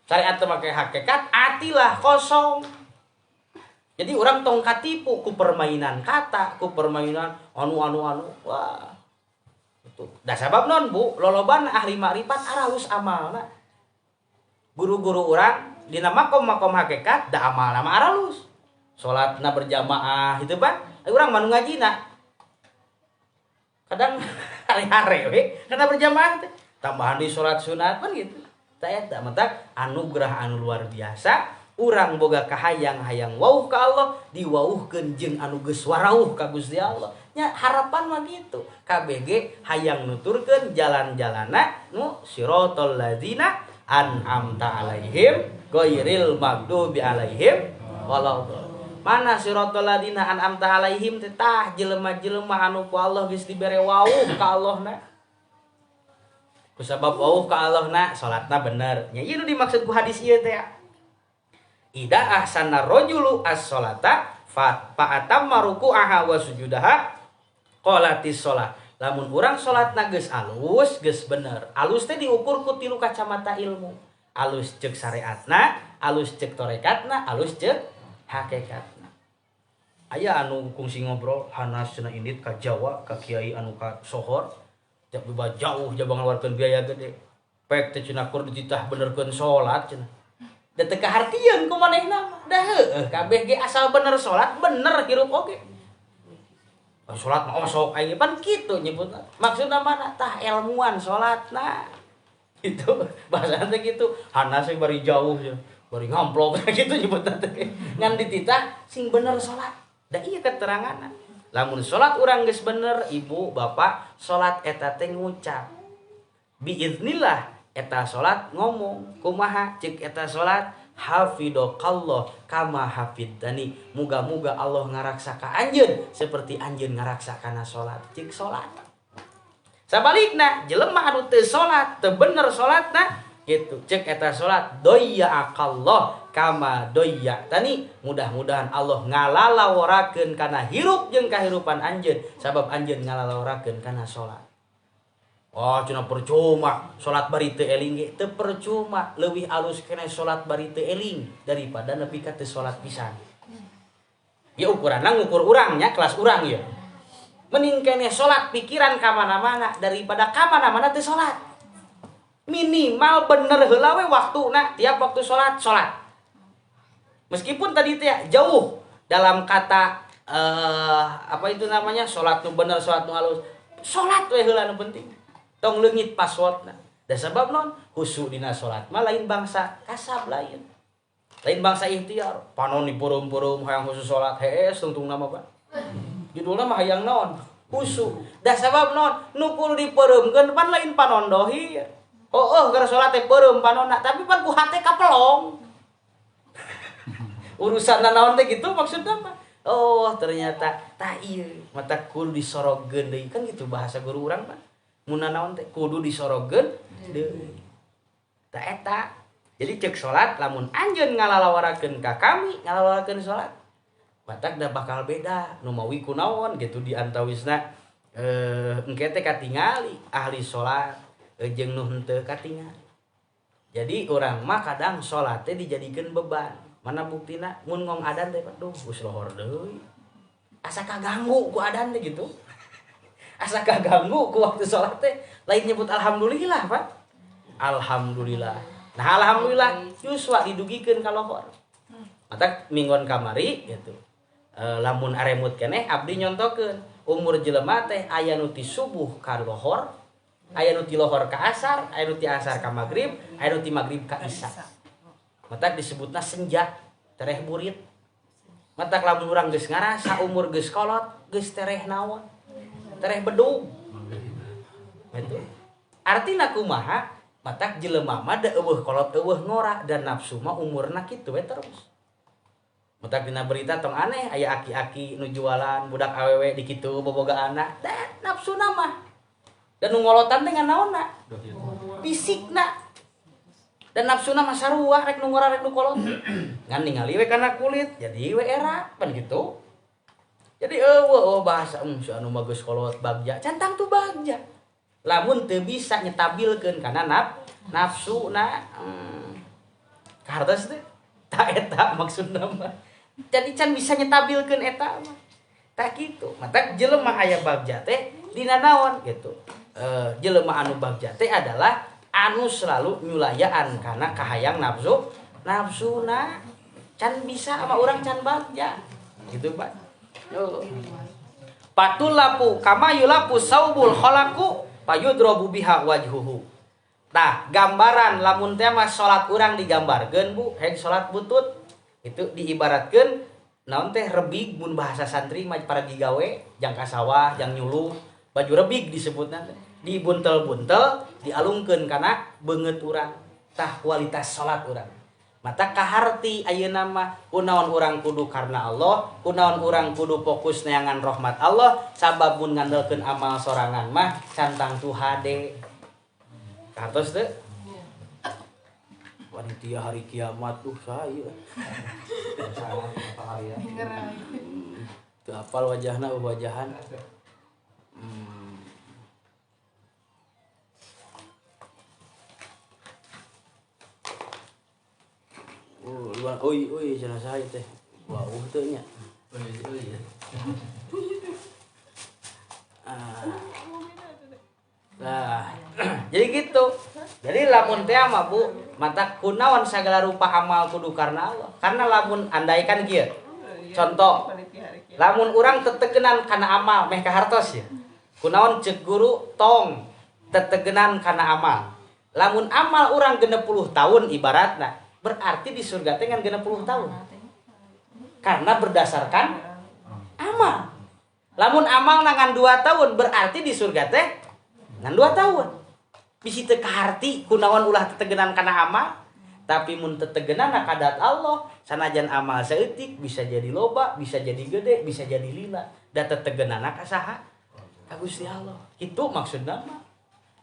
Syariat teu make hakikat atilah kosong. Jadi orang tong katipu ku permainan kata, ku permainan anu. Wah. Itu. Da sabab non Bu, loloban ahli makrifat araus amalna. Guru-guru urang dina makom-makom hakikat da amalna mah aralus. Salatna berjamaah itu pan. Urang mah nu ngajina. Kadang hari-hari we kana berjamaah teh. Tambahan di salat sunat pan gitu. Tah eta mah anugerah anu luar biasa. Urang boga kahayang-hayang wauh ka Allah diwauhkeun jeung anu geus warauh ka Gusti Allah. Nya harapan mah gitu. KBG hayang nuturkeun jalan-jalanna nu siratal ladzina an'amta alaihim ghairil maghdubi alaihim waladdallin. Mana siratal ladzina an'amta alaihim teh tah jelema-jelema anu ku Allah geus dibere wauh ka Allahna. Kusabab wauh ka Allahna salatna bener. Nya ieu nu dimaksud ku hadis ieu teh. Ida ahsana rajulu as-sholata fa atamma ruku'aha wa sujudaha qalatis shalah. Lamun urang salatna geus alus, geus bener. Alus teh diukur ku 3 kacamata ilmu. Alus ceuk syariatna, alus ceuk torekatna, alus ceuk hakikatna. Aya anu kungsi ngobrol hanas cenah indit ka Jawa, ka kiai anu ka sohor. Jak beba jauh jabang ngaluarkeun biaya gede. Pek teh cenah kur dititah benerkeun salat cenah. Da teu kahartieun ku manehna mah. Da heueuh kabeh ge asal bener salat, bener hirup oge. Salat mah sok aing pan kitu nyebutna. Maksudna mana? Tah ilmuan salatna. Itu bahasana teh kitu. Hanas we bari jauh ya. Bari ngamplok kitu nyebutna teh. Ngan dititah sing bener salat. Da ieu keteranganna. Lamun salat urang geus bener, ibu, bapak, salat eta teh ngucap. Biiznillah eta salat ngomong kumaha ceuk eta salat hafidhakallah kama hafidtani, muga-muga Allah ngaraksa ka anjeun seperti anjeun ngaraksa kana salat. Ceuk salat sabalikna jelema anu teu salat teu bener salatna kitu ceuk eta salat doyaakallah kama doyatani, mudah-mudahan Allah ngalalaworakeun kana hirup jeung kahirupan anjeun sabab anjeun ngalalaworakeun kana salat. Oh, cenah percuma salat bari teu eling ge teu percuma, leuwih alus keneh salat bari teu eling daripada nepi ka teu salat pisan. Ya ukuranna ngukur urang nya kelas urang ya. Mending keneh salat pikiran ka mana-mana daripada ka mana-mana teu salat. Minimal bener heula we waktuna, tiap waktu salat. Meskipun tadi teh jauh dalam kata apa itu namanya salat nu bener, salat nu halus. Salat we heula nu penting. Tong leungit passwordna. Da sabab naon? Khusyuk dina salat mah lain bangsa kasab lain. Lain bangsa ikhtiar. Panon di peureum-peureum hayang khusyuk salat hees tungtungna mah Pak. Judulna mah hayang naon? Khusyuk. Da sabab naon? Nu kudu dipeureumkeun pan lain panon dohir. Gara salat teh peureum panonna, tapi pan ku hate kapelong. Urusanna naon teh kitu maksudna mah. Oh, ternyata tah ieu mata kudu disorogkeun deui kan gitu bahasa guru urang mah. Mun naon teh kudu disorogkeun deui. Tah eta. Jadi ceuk salat lamun anjeun ngalalawarakeun ka kami, ngalalawarakeun salat. Batak da bakal beda. Nu mawi kunaon gitu di antawisna engke teh katingali ahli salat jeung nu henteu katingali. Jadi urang mah kadang salat teh dijadikeun beban. Mana buktina mun ngong adan teh aduh geus lohor deui. Asa kaganggu ku adan teh gitu. Asa kaganggu ku waktu salat teh lain nyebut alhamdulillah Pak. Alhamdulillah. Nah alhamdulillah yuswa didugikeun ka lohor. Matak minggon kamari gitu. Lamun aremut keneh abdi nyontokeun umur jelema teh aya nu ti subuh ka lohor, aya nu ti lohor ka asar, aya nu ti asar ka magrib, aya nu ti magrib ka isya. Matak disebutna senja, tereh burit. Matak lamun urang geus ngarasa umur geus kolot, geus tereh naon? Tereh bedug. Gitu. Artina kumaha? Matak jelema mah da eueuh kolot eueuh ngora dan nafsu mah umurna kitu we terus. Mutak dina berita tong aneh aya aki-aki nu jualan budak awewe di kitu boboga anak. Dan nafsuna mah. Dan nu ngolotan teh nganaonna? Fisikna. Dan nafsuna mah sarua rek nu ngora rek nu kolot. Ngan ningali we kana kulit jadi we era pan gitu. Jadi bahasa si anu mah geus kolot bagja. Cantang tuh bagja. Lamun teu bisa nyetabilkeun kana nafsuna. Kartos teh tak eta maksudna mah. Jadi can bisa nyetabilkeun eta mah. Tak kitu. Mata jelema aya bagja teh dina naon gitu. Jelema anu bagja teh adalah anu selalu nyulayaan kana kahayang nafsuna. Can bisa sama orang can bagja. Gitu, Pak. Patul lapu kama yulapu saubul khalaku payudrobu biha wajhuhu. Nah, gambaran lamun teh mah salat urang digambarkeun Bu, heg salat butut. Itu diibaratkeun naon teh rebig mun bahasa santri mah para digawe jang ka sawah, jang nyuluh, baju rebig disebutna teh. Dibuntel-buntel, dialungkeun kana beungeut urang. Tah kualitas salat urang. Mata kaharti ayeuna mah kunaon urang kudu karena Allah, kunaon urang kudu fokus neangan rahmat Allah, sabab mun ngandelkeun amal sorangan mah cantang tu hade. Katos teh panitia hari kiamat saya. Teu apal wajahna wajahan. Oi cenah saha teh. Wah, teu nya. Nah, jadi gitu. Jadi lamun teh mah Bu, mata kunaon sagala rupa amal kudu karena Allah. Karena lamun andaikan kieu. Contoh, lamun urang tetegenan kana amal meh ka hartos ya. Kunaon ceuk guru tong tetegenan kana amal. Lamun amal urang 60 tahun ibaratna, berarti di surga teh ngan 60 tahun. Karena berdasarkan amal. Lamun amal nangan 2 tahun, berarti di surga teh ngan 2 tahun. Bisi teu kaharti kunaon ulah tetegenan kana amal, tapi mun tetegenan kadat Allah, sanajan amal saeutik bisa jadi loba, bisa jadi gede, bisa jadi lila. Da tetegenana ka saha? Ka Gusti Allah. Kitu maksudna mah.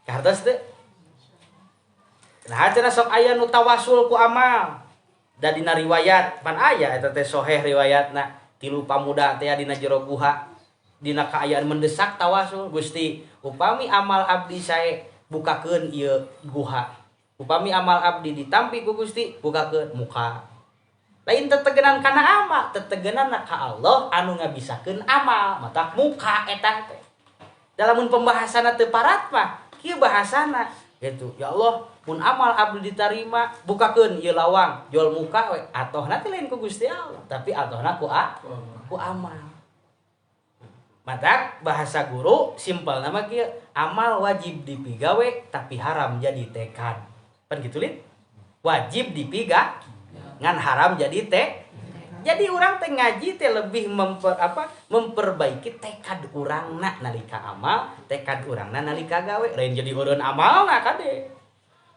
Kahartos teh. Nah, cenah sok aya nu tawasul ku amal. Da dina riwayat pan aya eta teh sahih riwayatna 3 pamuda teh dina jero guha. Dina kaayaan mendesak tawasul, Gusti, upami amal abdi sae bukakeun ieu guha. Upami amal abdi ditampi ku Gusti, bukakeun muka. Lain tetegenan kana amal, tetegenan ka Allah anu ngabisakeun amal, mata muka eta teh. Dalam pembahasanna teu parat mah, kieu bahasana gitu. Ya Allah, mun amal abdi ditarima, bukakeun ieu lawang, jual muka we. Atohna teh lain ku Gusti Allah, tapi atohna ku amal. Mata bahasa guru simpel nama kieu, amal wajib dipigawe tapi haram jadi tekad. Pan kitu lin? Wajib dipiga ngan haram jadi Jadi urang teh ngaji teh lebih memperbaiki tekad urangna nalika amal, tekad urangna nalika gawe. Lain jadi urun amalna kade.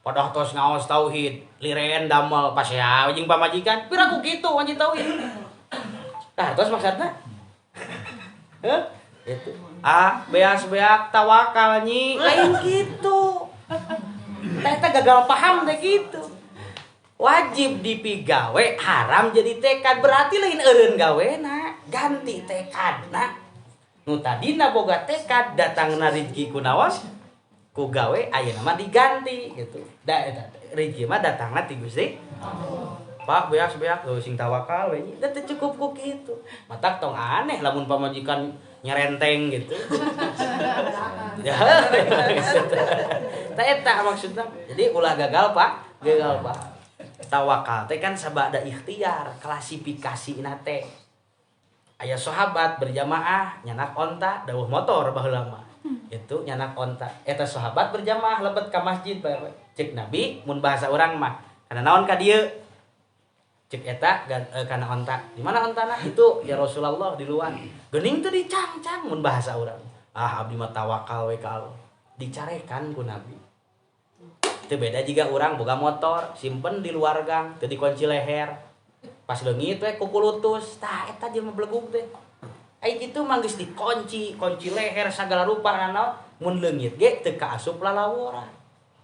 Padah tos ngaos tauhid, liren damel pasea jeung pamajikan, pira ku kitu anjeun tauhid. Tah tos maksudna? Heuh? Itu beak tawakal nyi lain gitu. Eta gagal paham teh gitu. Wajib dipigawe haram jadi tekad, berarti lain eureun gawena, ganti tekadna. Nu tadina boga tekad datangna rezeki kunaon? Ku gawe ayeuna mah diganti gitu. Da eta rezeki mah datangna ti Gusti Pak beak sing tawakal we nya. Da teu cukup ku kitu. Matak tong aneh lamun pamajikan nyerenteng gitu. Ya. Tah eta maksudna. Jadi ulah gagal Pak. Tawakal teh kan sabada ikhtiar, klasifikasina teh. Aya sahabat berjamaah nyanak onta dawuh motor baheula mah. Itu nyanak onta. Eta sahabat berjamaah lebet ka masjid bae. Cek Nabi mun bahasa urang mah. Kana naon ka dieu? Cek eta kana onta. Di mana ontana? Itu ya Rasulullah di luar. Geuning teh dicang-cang mun bahasa urang. Ah abdi mah tawakal we ka Allah. Dicarekan ku Nabi. Teu beda jiga urang boga motor, simpen di luar gang, teu dikunci leher. pas leungit we ku kulutus tah eta jelema belegug teh ai kitu mah geus dikunci leher sagala rupa naon mun leungit ge teu kaasup lalawora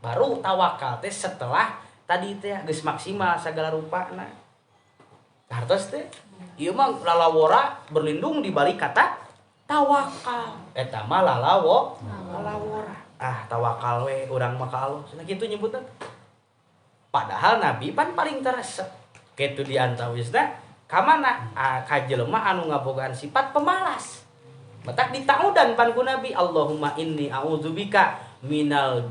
baru tawakal teh setelah tadi teh geus maksimal sagala rupana hartos teh ieu mah lalawora berlindung di balik kata tawakal eta mah lalawora tawakal we urang mah ka Allah cenah kitu nyebutna padahal nabi pan paling teresep kitu di antawisna ka mana ka jelema anu ngabogaan sifat pemalas matak ditaudan pan ku nabi Allahumma inni a'udzubika minal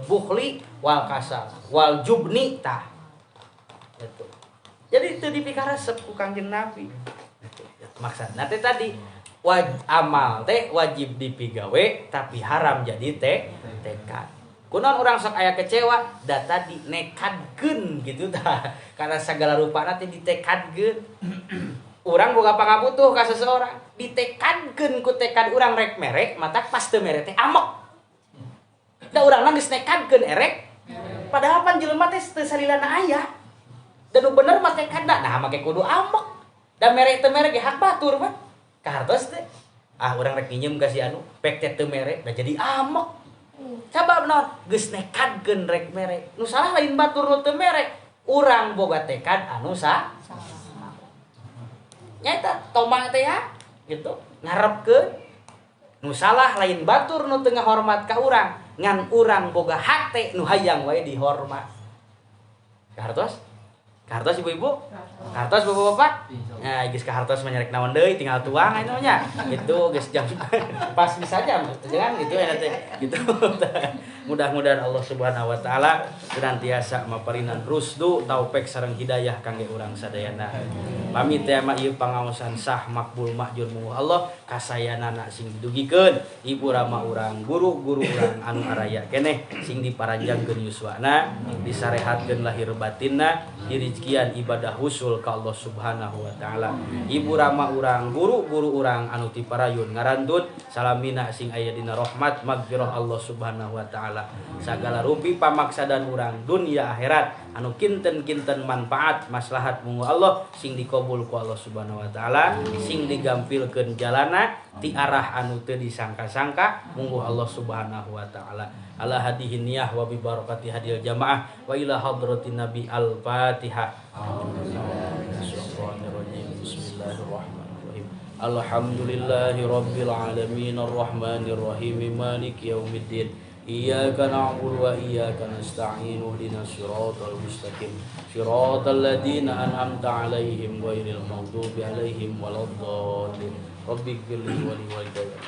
bukhli wal kasal wal jubni tah itu jadi itu dipikara resep ku Kangjeng Nabi maksudna teh tadi amal teh wajib dipigawe tapi haram jadi tekad kunaon urang sok aya kecewa da tadi nekadkeun gitu tah karena segala rupana teh ditekadkeun urang boga pangabutuh ka seseorang ditekadkeun ku tekad urang rek mere matak pas teu mere teh amok da urangna geus nekadkeun erek padahal pan jelema teh teu salilana aya dan nu bener mah tekadna nah make kudu amok da mere teu mere ge hak batur mah kahartos teh urang rek nyiem ka si anu pek teh teu mere da jadi amok coba benar geus nekadkeun rek mere nu salah lain batur nu teu mere urang boga tekad anu salah nyaeta tomang teh ya gitu ngarepkeun nu salah lain batur nu teu ngahormat ka urang ngan urang boga hate nu hayang wae dihormat kahartos ibu-ibu kahartos bapak-bapak nah geus kahartos menyerek naon deui tinggal tuang anu nya gitu geus jam pas bisa jam jangan gitu ya teh gitu mudah-mudahan Allah Subhanahu wa taala senantiasa maparinan rusdu taufik sareng hidayah kangge urang sadayana pamit teh mah ieu pangaosan sah makbul mahjur muh Allah kasayanana sing didugikeun ibu rama urang guru-guru urang anu araya keneh sing diparanjangkeun yuswana disarehatkeun lahir batinna dirizkian ibadah husul ka Allah Subhanahu wa taala ibu rama urang guru-guru urang anu ti parayun ngarantun salamina sing aya dina rahmat magfirah Allah Subhanahu wa taala sagala rupi pamaksadan urang dunia akhirat anu kinten-kinten manfaat maslahat munggu Allah sing dikabul ku Allah Subhanahu wa taala sing digampilkeun jalana ti arah anu teu disangka-sangka munggu Allah Subhanahu wa taala ala hadihin niyah wa bi barakati hadil jamaah wa ila hadratin nabi al-fatihah bismillahirrahmanirrahim alhamdulillahi rabbil alamin arrahmanir rahim maliki yaumiddin iyyaka na'budu wa iyyaka nasta'in ihdinas siratal mustaqim siratal ladzina an'amta 'alaihim ghairil maghdubi 'alaihim waladdallin rabbighfirli wa liwalidayya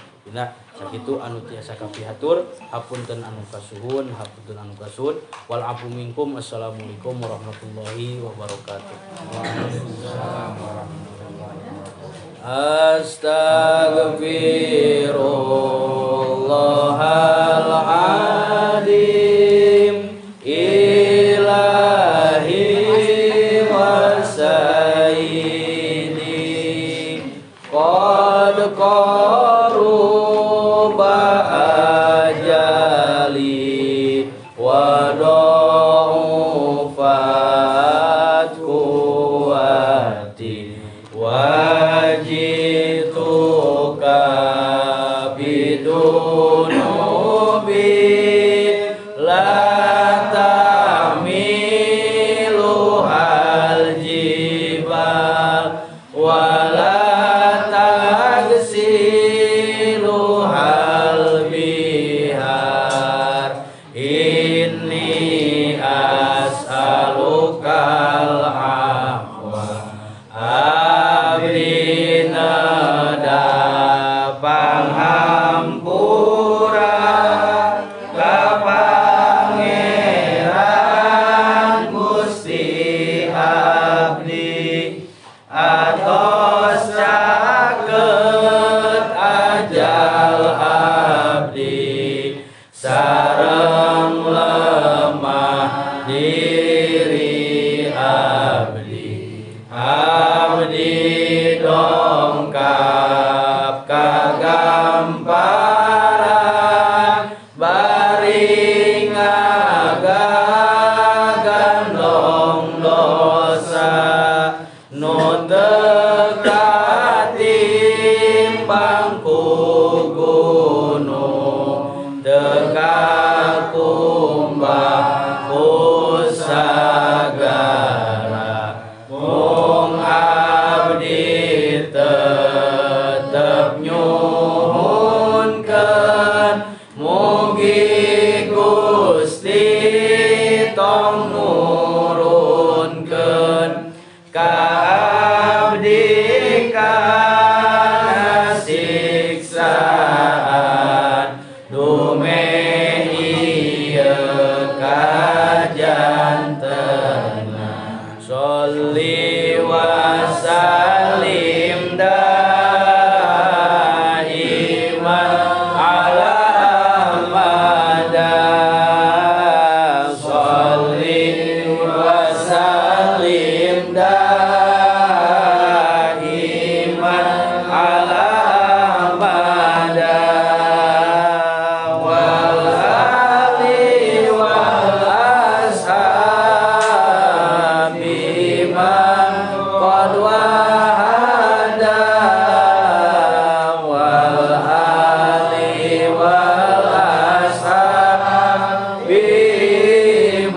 sakitu anu tiasa kapihatur hapunten anu kasuhun hapunten anu kasud wal afu minkum assalamualaikum warahmatullahi wabarakatuh waalaikumsalam Astaghfirullahaladzim ilahi wa sayyidi qad qaruba ajali wa da'ufat quwati wajituka bidunubi la tamilu hal jibal wala tagsilu hal bihar inni as'alukal afwa abrina dapang hampura kapangeran Gusti abdi atos caket ajal abdi sareng lemah diri abdi dongkap kagamparan bari ngagandong dosa Gusti tong nurunkeun ka abdi kana siksaan dumeh ieu kajantena sholli wa sallim daiman ala ahmada sholli wa sallim daiman ala ahmada wal ali wal ashabi man qad wahada wal ali wal ashabi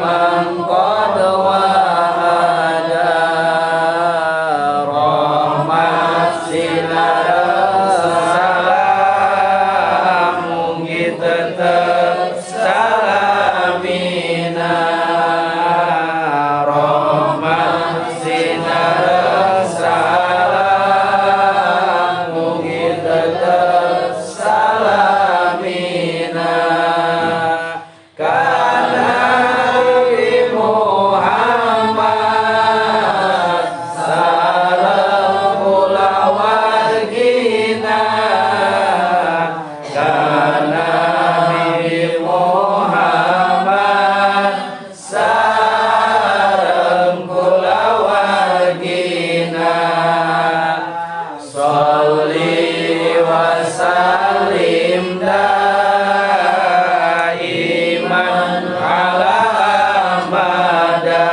man qad wahada rahmat sinar salam mugi tetep salamina rahmat sinar salam mugi tetep salamina kana Nabi Muhammad salam kula wargina kana Nabi Muhammad salam kula wargina sholli wa sallim daiman ala ahmada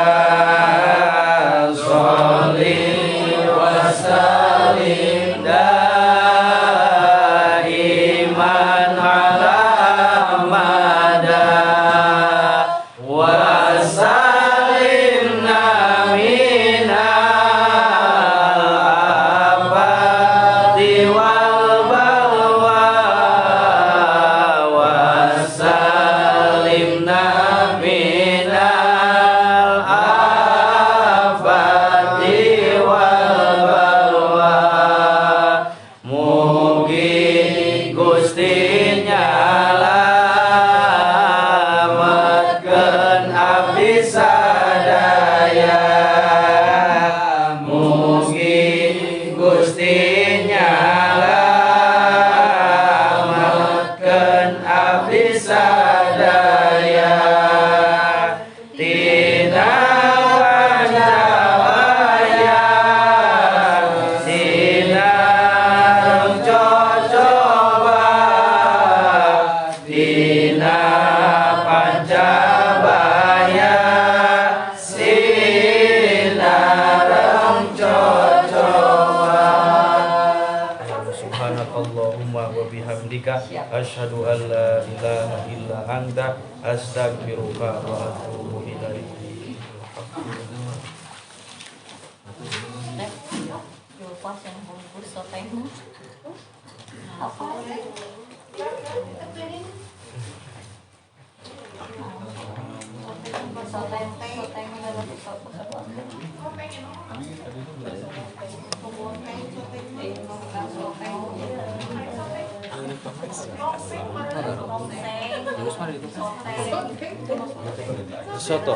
sholli wa sallim daiman ala ahmada wa sallimna minal abadi wal balwa wa sallimna minal abadi wal balwa mugi Gusti nyalametkeun abdi sadaya mugi Gusti nyalametkeun abdi sadaya tina panjawaya tina cocoba tina pancabaya sinareng cocoba subhanakallahumma wa bihamdika asyhadu an la ilaha illa anta astaghfiruka wa atubu ilaik. Pas yang bungkus soteng. Apa? Soteng dalam Soto.